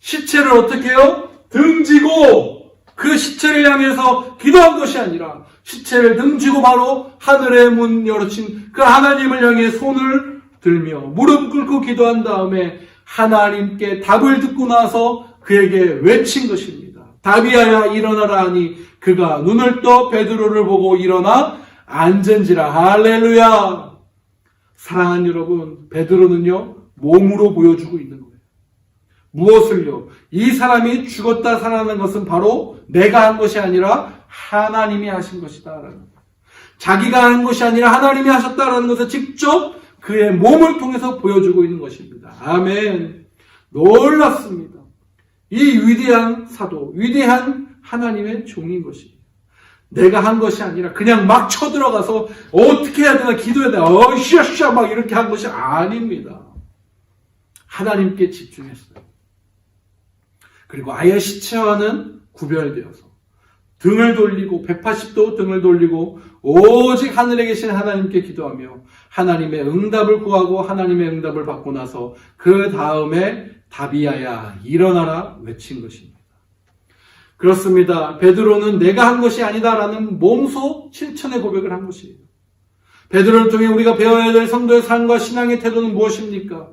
시체를 어떻게 해요? 등지고 그 시체를 향해서 기도한 것이 아니라 시체를 등지고 바로 하늘의 문 열어친 그 하나님을 향해 손을 들며 무릎 꿇고 기도한 다음에 하나님께 답을 듣고 나서 그에게 외친 것입니다. 다비아야 일어나라 하니 그가 눈을 떠 베드로를 보고 일어나 앉은지라. 할렐루야. 사랑하는 여러분, 베드로는요 몸으로 보여주고 있는 거예요. 무엇을요? 이 사람이 죽었다 살아난 것은 바로 내가 한 것이 아니라 하나님이 하신 것이다라는 거예요. 자기가 한 것이 아니라 하나님이 하셨다라는 것을 직접 그의 몸을 통해서 보여주고 있는 것입니다. 아멘. 놀랍습니다. 이 위대한 사도, 위대한 하나님의 종인 것이에요. 내가 한 것이 아니라 그냥 막 쳐들어가서 어떻게 해야 되나 기도해야 되나 으쌰으쌰 막 이렇게 한 것이 아닙니다. 하나님께 집중했어요. 그리고 아예 시체와는 구별되어서 등을 돌리고 180도 등을 돌리고 오직 하늘에 계신 하나님께 기도하며 하나님의 응답을 구하고 하나님의 응답을 받고 나서 그 다음에 다비아야 일어나라 외친 것입니다. 그렇습니다. 베드로는 내가 한 것이 아니다라는 몸소 실천의 고백을 한 것이에요. 베드로를 통해 우리가 배워야 될 성도의 삶과 신앙의 태도는 무엇입니까?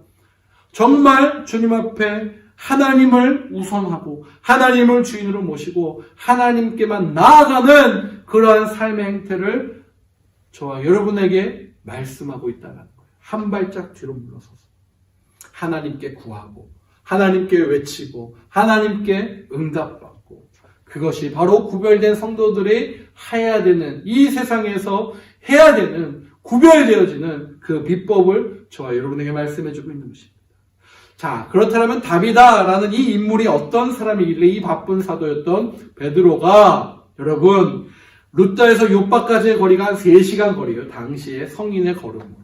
정말 주님 앞에 하나님을 우선하고 하나님을 주인으로 모시고 하나님께만 나아가는 그러한 삶의 행태를 저와 여러분에게 말씀하고 있다는 거예요. 한 발짝 뒤로 물러서서 하나님께 구하고 하나님께 외치고 하나님께 응답받고 그것이 바로 구별된 성도들이 해야 되는 이 세상에서 해야 되는 구별되어지는 그 비법을 저와 여러분에게 말씀해주고 있는 것입니다. 자, 그렇다면 다비다라는 이 인물이 어떤 사람이길래 이 바쁜 사도였던 베드로가 여러분 루다에서 요바까지의 거리가 한 3시간 거리예요. 당시의 성인의 걸음으로.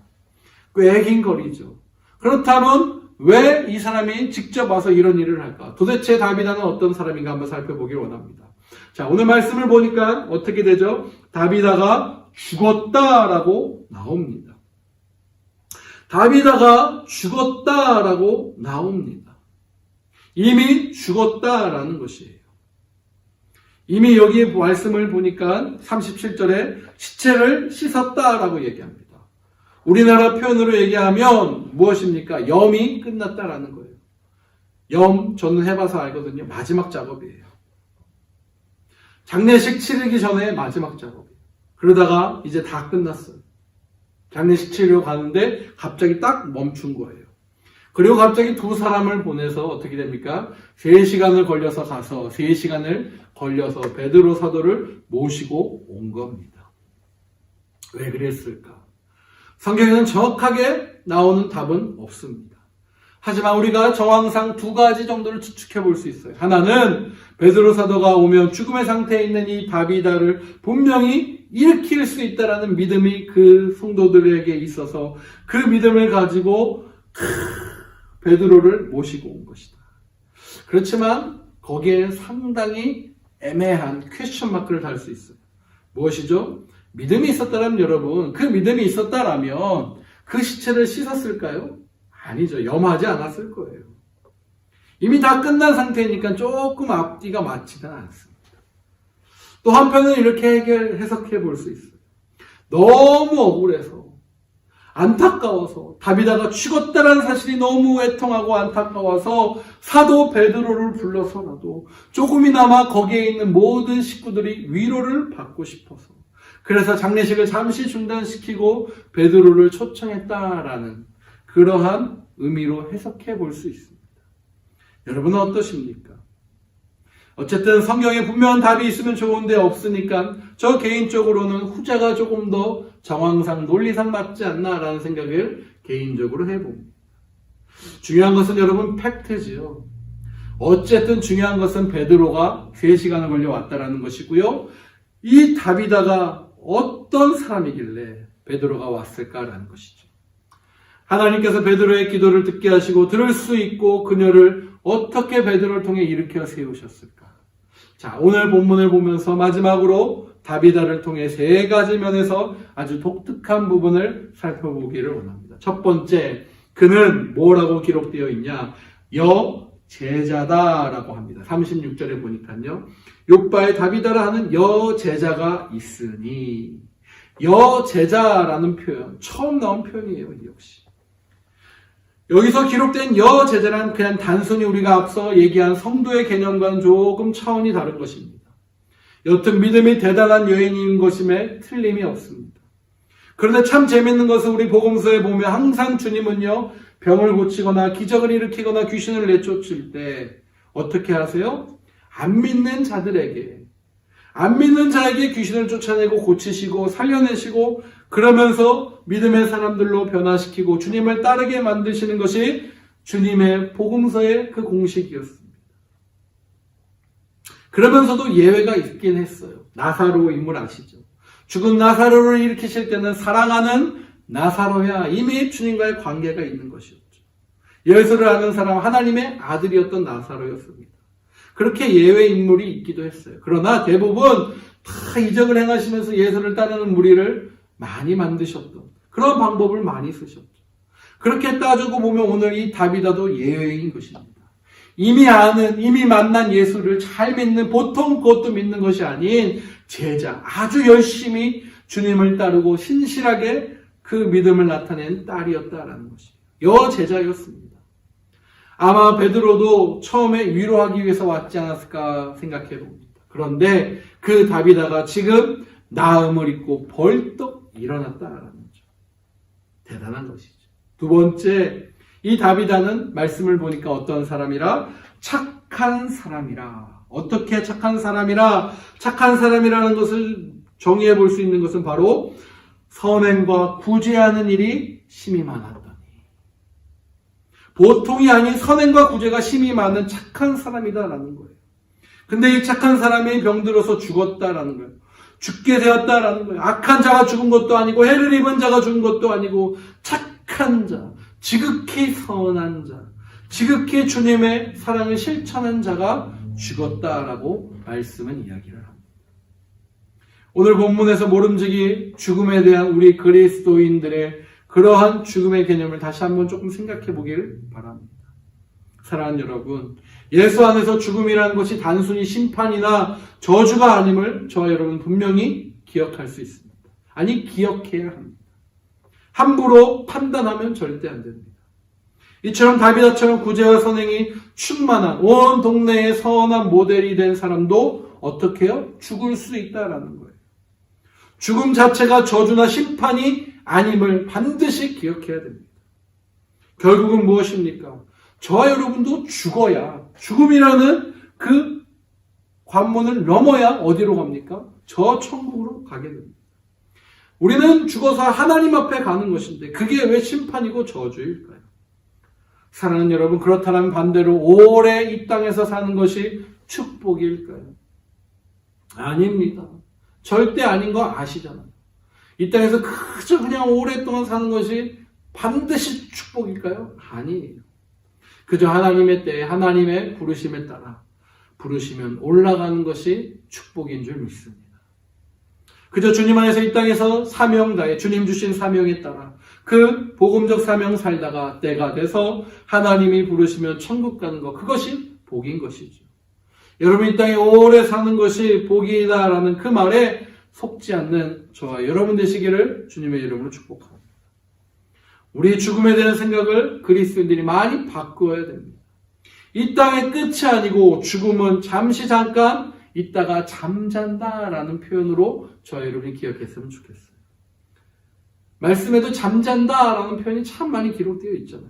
꽤 긴 거리죠. 그렇다면 왜 이 사람이 직접 와서 이런 일을 할까? 도대체 다비다는 어떤 사람인가 한번 살펴보길 원합니다. 자, 오늘 말씀을 보니까 어떻게 되죠? 다비다가 죽었다라고 나옵니다. 다비다가 죽었다라고 나옵니다. 이미 죽었다라는 것이에요. 이미 여기 말씀을 보니까 37절에 시체를 씻었다라고 얘기합니다. 우리나라 표현으로 얘기하면 무엇입니까? 염이 끝났다라는 거예요. 염 저는 해봐서 알거든요. 마지막 작업이에요. 장례식 치르기 전에 마지막 작업이에요. 그러다가 이제 다 끝났어요. 장례식 치르러 가는데 갑자기 딱 멈춘 거예요. 그리고 갑자기 2사람을 보내서 어떻게 됩니까? 3시간을 걸려서 가서 3시간을 걸려서 베드로 사도를 모시고 온 겁니다. 왜 그랬을까? 성경에는 정확하게 나오는 답은 없습니다. 하지만 우리가 정황상 2가지 정도를 추측해 볼 수 있어요. 하나는 베드로 사도가 오면 죽음의 상태에 있는 이 다비다를 분명히 일으킬 수 있다라는 믿음이 그 성도들에게 있어서 그 믿음을 가지고 베드로를 모시고 온 것이다. 그렇지만 거기에 상당히 애매한 퀘스천 마크를 달 수 있어요. 무엇이죠? 믿음이 있었다면 여러분, 그 믿음이 있었다라면 그 시체를 씻었을까요? 아니죠. 염하지 않았을 거예요. 이미 다 끝난 상태니까 조금 앞뒤가 맞지는 않습니다. 또 한편은 이렇게 해석해 볼 수 있어요. 너무 억울해서, 안타까워서, 다비다가 죽었다는 사실이 너무 애통하고 안타까워서 사도 베드로를 불러서라도 조금이나마 거기에 있는 모든 식구들이 위로를 받고 싶어서, 그래서 장례식을 잠시 중단시키고 베드로를 초청했다라는 그러한 의미로 해석해 볼 수 있습니다. 여러분은 어떠십니까? 어쨌든 성경에 분명한 답이 있으면 좋은데 없으니까 저 개인적으로는 후자가 조금 더 정황상 논리상 맞지 않나라는 생각을 개인적으로 해봅니다. 중요한 것은 여러분 팩트지요. 어쨌든 중요한 것은 베드로가 3시간을 걸려 왔다라는 것이고요. 이 다비다가 어떤 사람이길래 베드로가 왔을까라는 것이죠. 하나님께서 베드로의 기도를 듣게 하시고 들을 수 있고 그녀를 어떻게 베드로를 통해 일으켜 세우셨을까? 자, 오늘 본문을 보면서 마지막으로 다비다를 통해 3가지 면에서 아주 독특한 부분을 살펴보기를 원합니다. 첫 번째, 그는 뭐라고 기록되어 있냐? 여제자다라고 합니다. 36절에 보니까요. 욥바에 다비다라 하는 여제자가 있으니. 여제자라는 표현, 처음 나온 표현이에요. 이 역시. 여기서 기록된 여제자란 그냥 단순히 우리가 앞서 얘기한 성도의 개념과는 조금 차원이 다른 것입니다. 여튼 믿음이 대단한 여인인 것임에 틀림이 없습니다. 그런데 참 재밌는 것은 우리 복음서에 보면 항상 주님은요, 병을 고치거나 기적을 일으키거나 귀신을 내쫓을 때 어떻게 하세요? 안 믿는 자에게 귀신을 쫓아내고 고치시고 살려내시고 그러면서 믿음의 사람들로 변화시키고 주님을 따르게 만드시는 것이 주님의 복음서의 그 공식이었습니다. 그러면서도 예외가 있긴 했어요. 나사로 인물 아시죠? 죽은 나사로를 일으키실 때는 사랑하는 나사로야 이미 주님과의 관계가 있는 것이었죠. 예수를 아는 사람 하나님의 아들이었던 나사로였습니다. 그렇게 예외 인물이 있기도 했어요. 그러나 대부분 다 이적을 행하시면서 예수를 따르는 무리를 많이 만드셨던 그런 방법을 많이 쓰셨죠. 그렇게 따지고 보면 오늘 이 다비다도 예외인 것입니다. 이미 아는, 이미 만난 예수를 잘 믿는, 보통 그것도 믿는 것이 아닌 제자, 아주 열심히 주님을 따르고 신실하게 그 믿음을 나타낸 딸이었다라는 것입니다. 여제자였습니다. 아마 베드로도 처음에 위로하기 위해서 왔지 않았을까 생각해 봅니다. 그런데 그 다비다가 지금 나음을 입고 벌떡 일어났다라는 거죠. 대단한 것이죠. 두 번째, 이 다비다는 말씀을 보니까 어떤 사람이라? 착한 사람이라. 어떻게 착한 사람이라? 착한 사람이라는 것을 정의해 볼 수 있는 것은 바로 선행과 구제하는 일이 심히 많았더니. 보통이 아닌 선행과 구제가 심히 많은 착한 사람이다라는 거예요. 근데 이 착한 사람이 병들어서 죽었다라는 거예요. 죽게 되었다라는 거예요. 악한 자가 죽은 것도 아니고 해를 입은 자가 죽은 것도 아니고 착한 자, 지극히 선한 자, 지극히 주님의 사랑을 실천한 자가 죽었다라고 말씀은 이야기를 합니다. 오늘 본문에서 모름지기 죽음에 대한 우리 그리스도인들의 그러한 죽음의 개념을 다시 한번 조금 생각해 보길 바랍니다. 사랑하는 여러분, 예수 안에서 죽음이라는 것이 단순히 심판이나 저주가 아님을 저와 여러분 분명히 기억할 수 있습니다. 아니, 기억해야 합니다. 함부로 판단하면 절대 안 됩니다. 이처럼 다비다처럼 구제와 선행이 충만한 온 동네의 선한 모델이 된 사람도 어떻게 해요? 죽을 수 있다라는 거예요. 죽음 자체가 저주나 심판이 아님을 반드시 기억해야 됩니다. 결국은 무엇입니까? 저와 여러분도 죽어야, 죽음이라는 그 관문을 넘어야 어디로 갑니까? 저 천국으로 가게 됩니다. 우리는 죽어서 하나님 앞에 가는 것인데 그게 왜 심판이고 저주일까요? 사랑하는 여러분, 그렇다면 반대로 오래 이 땅에서 사는 것이 축복일까요? 아닙니다. 절대 아닌 거 아시잖아요. 이 땅에서 그저 그냥 오랫동안 사는 것이 반드시 축복일까요? 아니에요. 그저 하나님의 때에 하나님의 부르심에 따라 부르시면 올라가는 것이 축복인 줄 믿습니다. 그저 주님 안에서 이 땅에서 사명 다해 주님 주신 사명에 따라 그 복음적 사명 살다가 때가 돼서 하나님이 부르시면 천국 가는 것, 그것이 복인 것이죠. 여러분, 이 땅에 오래 사는 것이 복이다라는 그 말에 속지 않는 저와 여러분 되시기를 주님의 이름으로 축복합니다. 우리의 죽음에 대한 생각을 그리스도인들이 많이 바꾸어야 됩니다. 이 땅의 끝이 아니고 죽음은 잠시 잠깐 있다가 잠잔다라는 표현으로 저와 여러분이 기억했으면 좋겠어요. 말씀에도 잠잔다라는 표현이 참 많이 기록되어 있잖아요.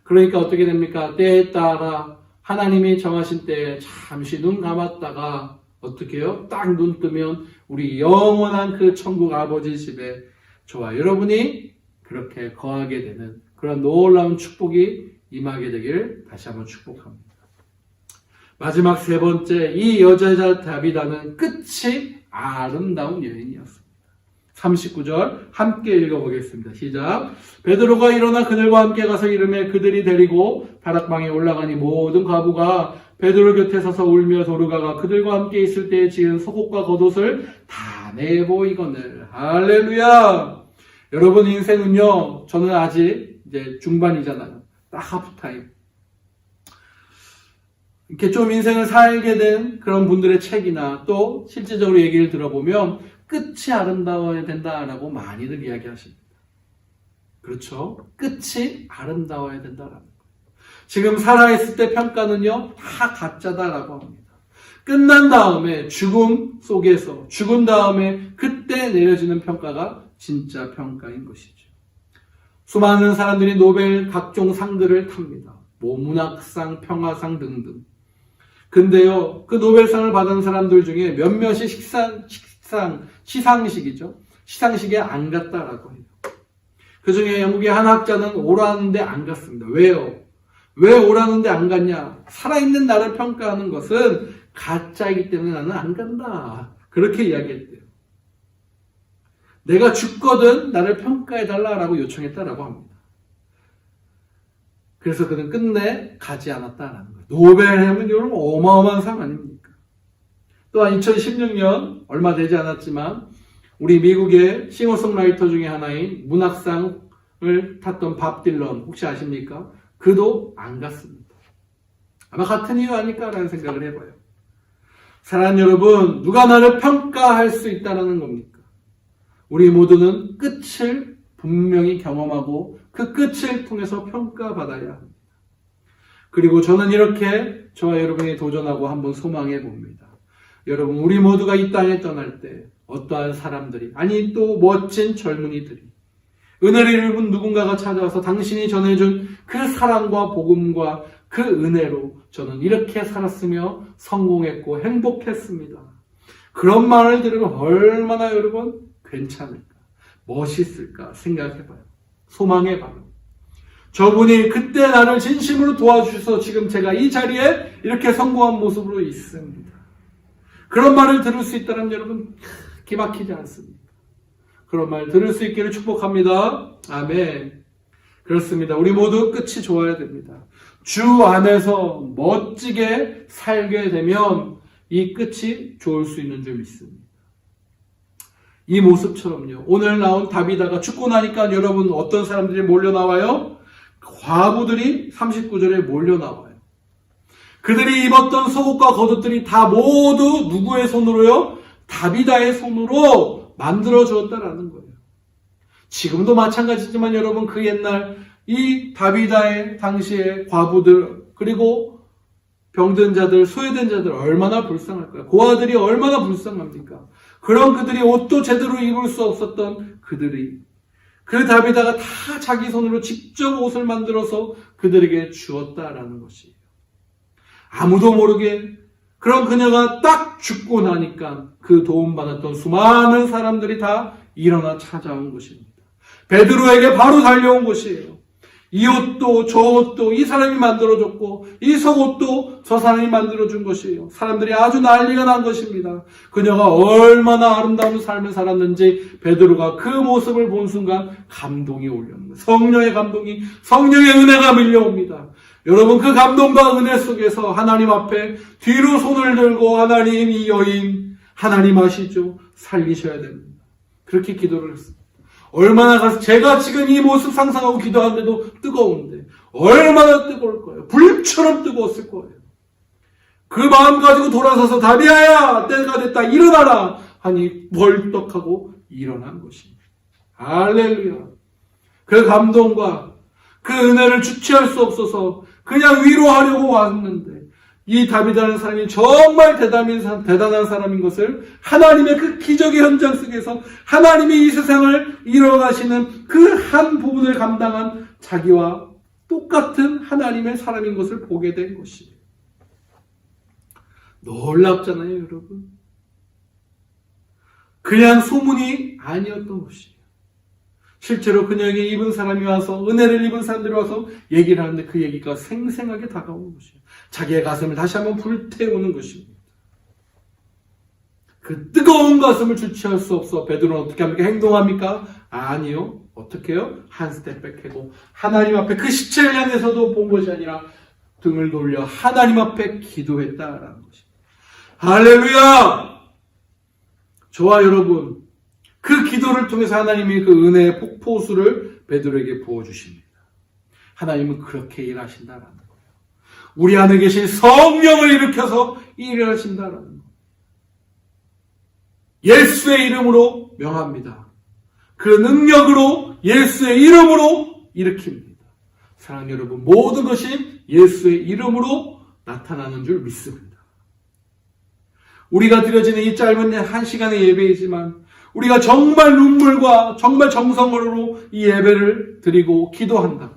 그러니까 어떻게 됩니까? 때에 따라 하나님이 정하신 때에 잠시 눈 감았다가 어떻게 해요? 딱 눈 뜨면 우리 영원한 그 천국 아버지 집에 저와 여러분이 그렇게 거하게 되는 그런 놀라운 축복이 임하게 되기를 다시 한번 축복합니다. 마지막 세 번째, 이 여자 다비다는 끝이 아름다운 여인이었습니다. 39절 함께 읽어보겠습니다. 시작. 베드로가 일어나 그들과 함께 가서 이르매 그들이 데리고 다락방에 올라가니 모든 과부가 베드로 곁에 서서 울며 도르가가 그들과 함께 있을 때에 지은 속옷과 겉옷을 다 내보이거늘. 할렐루야. 여러분, 인생은요, 저는 아직 이제 중반이잖아요. 딱 하프타임. 이렇게 좀 인생을 살게 된 그런 분들의 책이나 또 실제적으로 얘기를 들어보면 끝이 아름다워야 된다라고 많이들 이야기하십니다. 그렇죠? 끝이 아름다워야 된다라는 거예요. 지금 살아있을 때 평가는요, 다 가짜다라고 합니다. 끝난 다음에 죽음 속에서 죽은 다음에 그때 내려지는 평가가 진짜 평가인 것이죠. 수많은 사람들이 노벨 각종 상들을 탑니다. 뭐 문학상, 평화상 등등. 근데요, 그 노벨상을 받은 사람들 중에 몇몇이 시상식이죠. 시상식에 안 갔다라고 해요. 그 중에 영국의 한 학자는 오라는데 안 갔습니다. 왜요? 왜 오라는데 안 갔냐? 살아있는 나를 평가하는 것은 가짜이기 때문에 나는 안 간다. 그렇게 이야기했대요. 내가 죽거든 나를 평가해달라고 요청했다라고 합니다. 그래서 그는 끝내 가지 않았다라는 거예요. 노벨 하면 여러분 어마어마한 상 아닙니까? 또한 2016년 얼마 되지 않았지만 우리 미국의 싱어송라이터 중에 하나인 문학상을 탔던 밥 딜런 혹시 아십니까? 그도 안 갔습니다. 아마 같은 이유 아닐까라는 생각을 해봐요. 사랑하는 여러분, 누가 나를 평가할 수 있다는 겁니까? 우리 모두는 끝을 분명히 경험하고 그 끝을 통해서 평가받아야 합니다. 그리고 저는 이렇게 저와 여러분이 도전하고 한번 소망해 봅니다. 여러분, 우리 모두가 이 땅에 떠날 때 어떠한 사람들이, 아니 또 멋진 젊은이들이 은혜를 입은 누군가가 찾아와서 당신이 전해준 그 사랑과 복음과 그 은혜로 저는 이렇게 살았으며 성공했고 행복했습니다. 그런 말을 들으면 얼마나 여러분 괜찮을까, 멋있을까 생각해봐요. 소망해봐요. 저분이 그때 나를 진심으로 도와주셔서 지금 제가 이 자리에 이렇게 성공한 모습으로 있습니다. 그런 말을 들을 수 있다면 여러분 기막히지 않습니다. 그런 말 들을 수 있기를 축복합니다. 아멘. 그렇습니다. 우리 모두 끝이 좋아야 됩니다. 주 안에서 멋지게 살게 되면 이 끝이 좋을 수 있는 줄 믿습니다. 이 모습처럼요. 오늘 나온 다비다가 죽고 나니까 여러분 어떤 사람들이 몰려 나와요? 과부들이 39절에 몰려 나와요. 그들이 입었던 속옷과 겉옷들이 다 모두 누구의 손으로요? 다비다의 손으로 만들어 주었다라는 거예요. 지금도 마찬가지지만 여러분 그 옛날 이 다비다의 당시의 과부들 그리고 병든 자들, 소외된 자들 얼마나 불쌍할까요? 고아들이 얼마나 불쌍합니까? 그런 그들이 옷도 제대로 입을 수 없었던 그들이 그 다비다가 다 자기 손으로 직접 옷을 만들어서 그들에게 주었다라는 것이에요. 아무도 모르게 그런 그녀가 딱 죽고 나니까 그 도움받았던 수많은 사람들이 다 일어나 찾아온 것입니다. 베드로에게 바로 달려온 것이에요. 이 옷도 저 옷도 이 사람이 만들어줬고 이 속옷도 저 사람이 만들어준 것이에요. 사람들이 아주 난리가 난 것입니다. 그녀가 얼마나 아름다운 삶을 살았는지 베드로가 그 모습을 본 순간 감동이 올려옵니다. 성령의 감동이, 성령의 은혜가 밀려옵니다. 여러분 그 감동과 은혜 속에서 하나님 앞에 뒤로 손을 들고 하나님 이 여인 하나님 아시죠? 살리셔야 됩니다. 그렇게 기도를 했습니다. 얼마나 가서 제가 지금 이 모습 상상하고 기도하는데도 뜨거운데 얼마나 뜨거울 거예요. 불처럼 뜨거웠을 거예요. 그 마음 가지고 돌아서서 다비아야 때가 됐다 일어나라 하니 벌떡하고 일어난 것입니다. 할렐루야. 그 감동과 그 은혜를 주체할 수 없어서 그냥 위로하려고 왔는데 이 다비다라는 사람이 정말 대단한 사람인 것을 하나님의 그 기적의 현장 속에서 하나님이 이 세상을 이뤄가시는 그 한 부분을 감당한 자기와 똑같은 하나님의 사람인 것을 보게 된 것이에요. 놀랍잖아요, 여러분. 그냥 소문이 아니었던 것이에요. 실제로 그녀에게 입은 사람이 와서 은혜를 입은 사람들이 와서 얘기를 하는데 그 얘기가 생생하게 다가오는 것이에요. 자기의 가슴을 다시 한번 불태우는 것입니다. 그 뜨거운 가슴을 주체할 수 없어 베드로는 어떻게 합니까? 행동합니까? 아니요. 어떻게 해요? 한 스텝 백하고 하나님 앞에 그 시체를 향해서도 본 것이 아니라 등을 돌려 하나님 앞에 기도했다라는 것입니다. 할렐루야! 저와 여러분, 그 기도를 통해서 하나님이 그 은혜의 폭포수를 베드로에게 부어주십니다. 하나님은 그렇게 일하신다라는 거예요. 우리 안에 계신 성령을 일으켜서 일을 하신다라는 거예요. 예수의 이름으로 명합니다. 그 능력으로 예수의 이름으로 일으킵니다. 사랑하는 여러분, 모든 것이 예수의 이름으로 나타나는 줄 믿습니다. 우리가 드려지는 이 짧은 한 시간의 예배이지만 우리가 정말 눈물과 정말 정성으로 이 예배를 드리고 기도한다면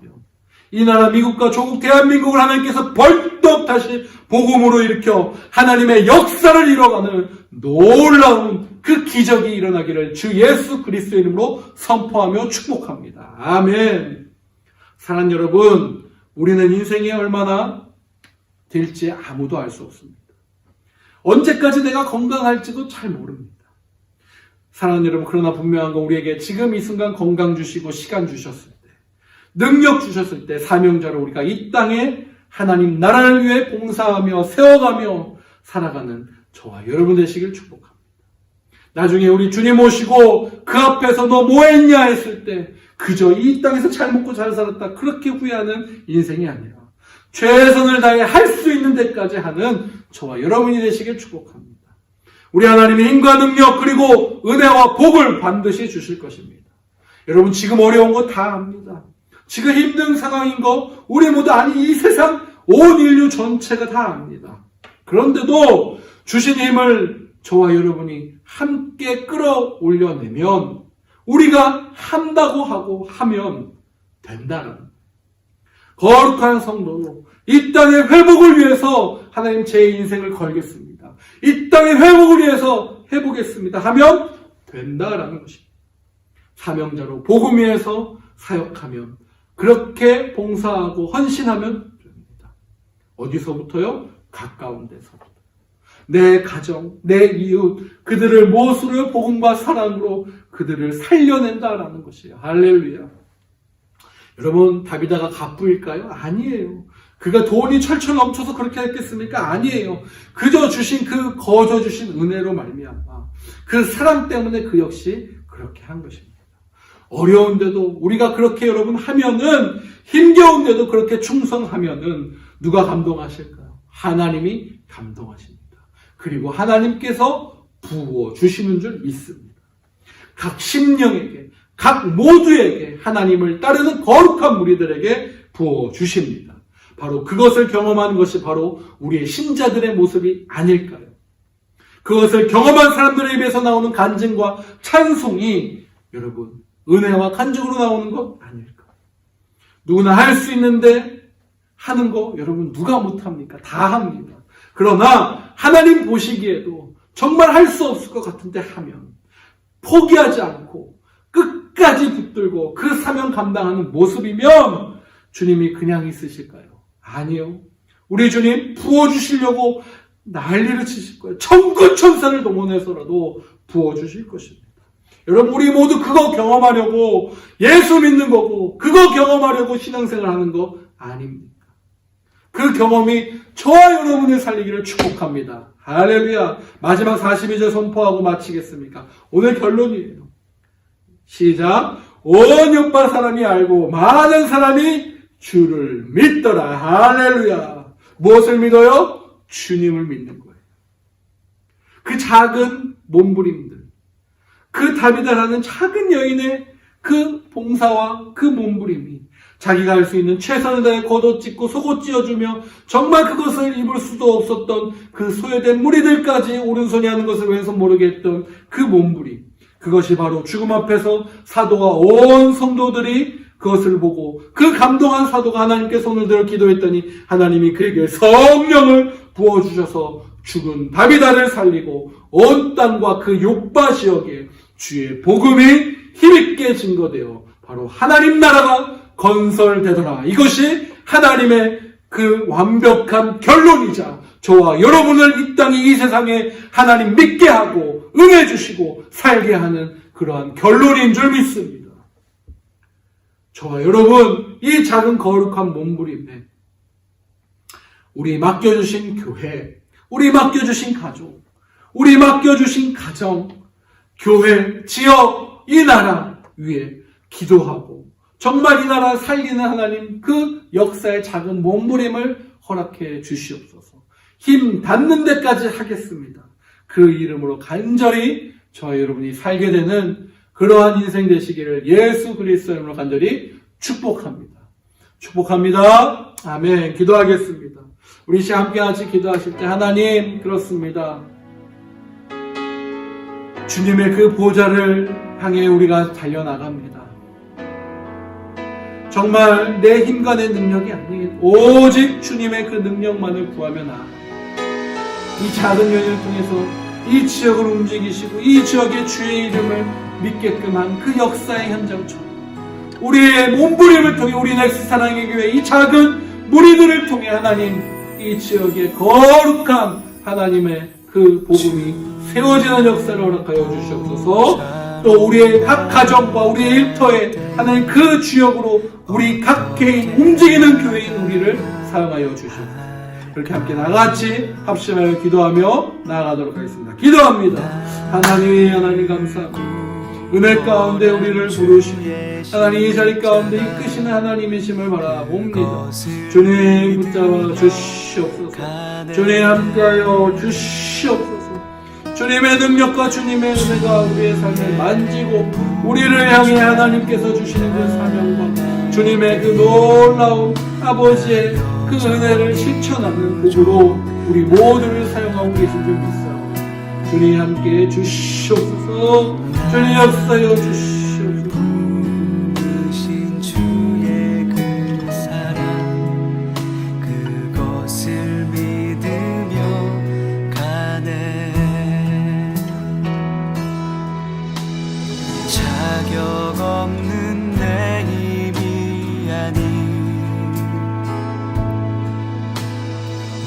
이 나라 미국과 조국 대한민국을 하나님께서 벌떡 다시 복음으로 일으켜 하나님의 역사를 이뤄가는 놀라운 그 기적이 일어나기를 주 예수 그리스도의 이름으로 선포하며 축복합니다. 아멘. 사랑하는 여러분, 우리는 인생이 얼마나 될지 아무도 알 수 없습니다. 언제까지 내가 건강할지도 잘 모릅니다. 사랑하는 여러분, 그러나 분명한 건 우리에게 지금 이 순간 건강 주시고 시간 주셨을 때, 능력 주셨을 때 사명자로 우리가 이 땅에 하나님 나라를 위해 봉사하며 세워가며 살아가는 저와 여러분 되시길 축복합니다. 나중에 우리 주님 모시고 그 앞에서 너 뭐 했냐 했을 때 그저 이 땅에서 잘 먹고 잘 살았다 그렇게 후회하는 인생이 아니라 최선을 다해 할 수 있는 데까지 하는 저와 여러분이 되시길 축복합니다. 우리 하나님의 힘과 능력 그리고 은혜와 복을 반드시 주실 것입니다. 여러분 지금 어려운 거 다 압니다. 지금 힘든 상황인 거 우리 모두 아니 이 세상 온 인류 전체가 다 압니다. 그런데도 주신 힘을 저와 여러분이 함께 끌어올려내면 우리가 한다고 하고 하면 된다는 거룩한 성도로 이 땅의 회복을 위해서 하나님 제 인생을 걸겠습니다. 이 땅의 회복을 위해서 해보겠습니다 하면 된다라는 것입니다. 사명자로 복음 위해서 사역하면 그렇게 봉사하고 헌신하면 됩니다. 어디서부터요? 가까운 데서부터. 내 가정, 내 이웃, 그들을 무엇으로 복음과 사랑으로 그들을 살려낸다라는 것이에요. 할렐루야. 여러분, 다비다가 갑부일까요? 아니에요. 그가 돈이 철철 넘쳐서 그렇게 했겠습니까? 아니에요. 그저 주신 그 거저 주신 은혜로 말미암아 그 사랑 때문에 그 역시 그렇게 한 것입니다. 어려운데도 우리가 그렇게 여러분 하면은 힘겨운데도 그렇게 충성하면은 누가 감동하실까요? 하나님이 감동하십니다. 그리고 하나님께서 부어 주시는 줄 믿습니다. 각 심령에게 각 모두에게 하나님을 따르는 거룩한 무리들에게 부어 주십니다. 바로 그것을 경험하는 것이 바로 우리의 신자들의 모습이 아닐까요? 그것을 경험한 사람들의 입에서 나오는 간증과 찬송이 여러분 은혜와 간증으로 나오는 것 아닐까요? 누구나 할 수 있는데 하는 거 여러분 누가 못합니까? 다 합니다. 그러나 하나님 보시기에도 정말 할 수 없을 것 같은데 하면 포기하지 않고 끝까지 붙들고 그 사명 감당하는 모습이면 주님이 그냥 있으실까요? 아니요. 우리 주님 부어주시려고 난리를 치실 거예요. 천군천사를 동원해서라도 부어주실 것입니다. 여러분 우리 모두 그거 경험하려고 예수 믿는 거고 그거 경험하려고 신앙생활 하는 거 아닙니까? 그 경험이 저와 여러분을 살리기를 축복합니다. 할렐루야. 마지막 42절 선포하고 마치겠습니까? 오늘 결론이에요. 시작. 온 요파 사람이 알고 많은 사람이 주를 믿더라. 할렐루야. 무엇을 믿어요? 주님을 믿는 거예요. 그 작은 몸부림들, 그 다비다라는 작은 여인의 그 봉사와 그 몸부림이 자기가 할 수 있는 최선을 다해 겉옷 찢고 속옷 찢어주며 정말 그것을 입을 수도 없었던 그 소외된 무리들까지 오른손이 하는 것을 왼손 모르게 했던 그 몸부림, 그것이 바로 죽음 앞에서 사도가 온 성도들이 그것을 보고 그 감동한 사도가 하나님께 손을 들어 기도했더니 하나님이 그에게 성령을 부어주셔서 죽은 다비다를 살리고 온 땅과 그 요빠 지역에 주의 복음이 힘있게 증거되어 바로 하나님 나라가 건설되더라. 이것이 하나님의 그 완벽한 결론이자 저와 여러분을 이 땅에 이 세상에 하나님 믿게 하고 은혜 주시고 살게 하는 그러한 결론인 줄 믿습니다. 저와 여러분, 이 작은 거룩한 몸부림에 우리 맡겨주신 교회, 우리 맡겨주신 가족, 우리 맡겨주신 가정, 교회, 지역, 이 나라 위에 기도하고 정말 이 나라 살리는 하나님 그 역사의 작은 몸부림을 허락해 주시옵소서. 힘 닿는 데까지 하겠습니다. 그 이름으로 간절히 저와 여러분이 살게 되는 그러한 인생 되시기를 예수 그리스도 이름으로 간절히 축복합니다. 축복합니다. 아멘. 기도하겠습니다. 우리 시간 함께 같이 기도하실 때 하나님, 그렇습니다. 주님의 그 보좌를 향해 우리가 달려나갑니다. 정말 내 힘과 내 능력이 아닌 오직 주님의 그 능력만을 구하며 나아갑니다. 이 작은 여인을 통해서 이 지역을 움직이시고 이 지역의 주의 이름을 믿게끔 한 그 역사의 현장처럼 우리의 몸부림을 통해 우리 넥스 사랑의 교회 이 작은 무리들을 통해 하나님 이 지역의 거룩한 하나님의 그 복음이 세워지는 역사를 허락하여 주시옵소서. 또 우리의 각 가정과 우리의 일터에 하나님 그 주역으로 우리 각 개인 움직이는 교회인 우리를 사용하여 주시옵소서. 그렇게 함께 나같이 합심하여 기도하며 나아가도록 하겠습니다. 기도합니다. 하나님 감사합니다. 은혜 가운데 우리를 부르시고 하나님 이 자리 가운데 이끄시는 하나님이심을 바라봅니다. 주님 붙잡아 주시옵소서. 주님 함께하여 주시옵소서. 주님의 능력과 주님의 은혜가 우리의 삶을 만지고 우리를 향해 하나님께서 주시는 그 사명과 주님의 그 놀라운 아버지의 그 은혜를 실천하는 복으로 우리 모두를 사용하고 계신 줄 믿사옵니다. 주님 함께 주시옵소서. 주님 역사여 주시옵소서. 주의 그 사랑 그것을 믿으며 가네. 자격 없는 내 힘이 아닌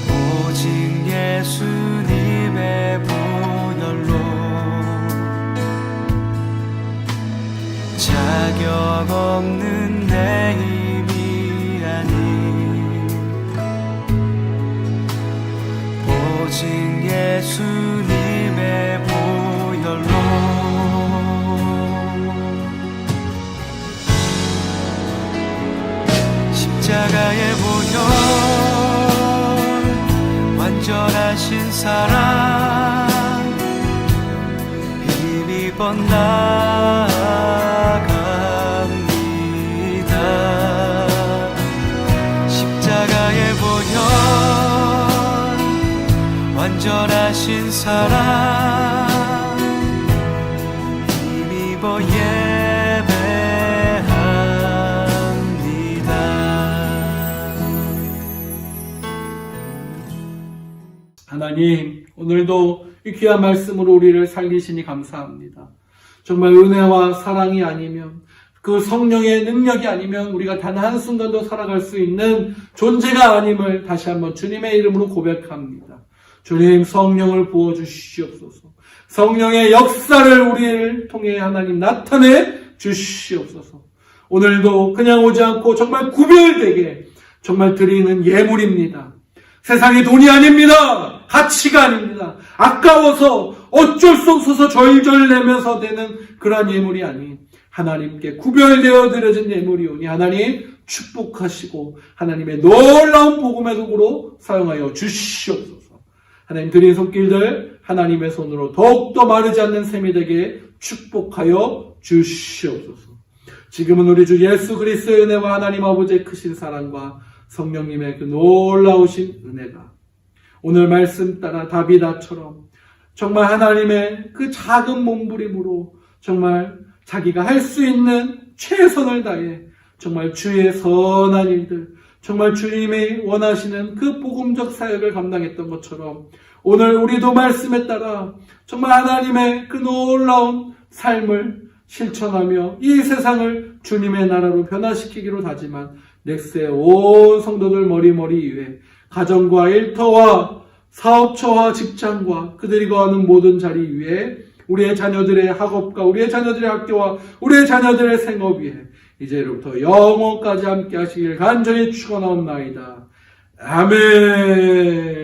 오직 예수님의 보혈로 자격 없는 내 힘이 아닌 오직 예수님의 보혈로 십자가의 보혈 완전하신 사랑 힘입어 나아갑니다. 십자가의 보혈 완전하신 사랑 힘입어 예배합니다. 하나님, 오늘도 이 귀한 말씀으로 우리를 살리시니 감사합니다. 정말 은혜와 사랑이 아니면 그 성령의 능력이 아니면 우리가 단 한순간도 살아갈 수 있는 존재가 아님을 다시 한번 주님의 이름으로 고백합니다. 주님 성령을 부어주시옵소서. 성령의 역사를 우리를 통해 하나님 나타내 주시옵소서. 오늘도 그냥 오지 않고 정말 구별되게 정말 드리는 예물입니다. 세상의 돈이 아닙니다. 가치가 아닙니다. 아까워서 어쩔 수 없어서 절절 내면서 되는 그러한 예물이 아닌 하나님께 구별되어 드려진 예물이오니 하나님 축복하시고 하나님의 놀라운 복음의 도구로 사용하여 주시옵소서. 하나님 드린 손길들 하나님의 손으로 더욱더 마르지 않는 셈이 되게 축복하여 주시옵소서. 지금은 우리 주 예수 그리스도의 은혜와 하나님 아버지의 크신 사랑과 성령님의 그 놀라우신 은혜가 오늘 말씀 따라 다비다처럼 정말 하나님의 그 작은 몸부림으로 정말 자기가 할 수 있는 최선을 다해 정말 주의 선한 일들, 정말 주님이 원하시는 그 복음적 사역을 감당했던 것처럼 오늘 우리도 말씀에 따라 정말 하나님의 그 놀라운 삶을 실천하며 이 세상을 주님의 나라로 변화시키기로 다짐한 넥스의 온 성도들 머리머리 위에 가정과 일터와 사업처와 직장과 그들이 거하는 모든 자리 위에 우리의 자녀들의 학업과 우리의 자녀들의 학교와 우리의 자녀들의 생업 위에 이제로부터 영원까지 함께 하시길 간절히 축원하옵나이다. 아멘.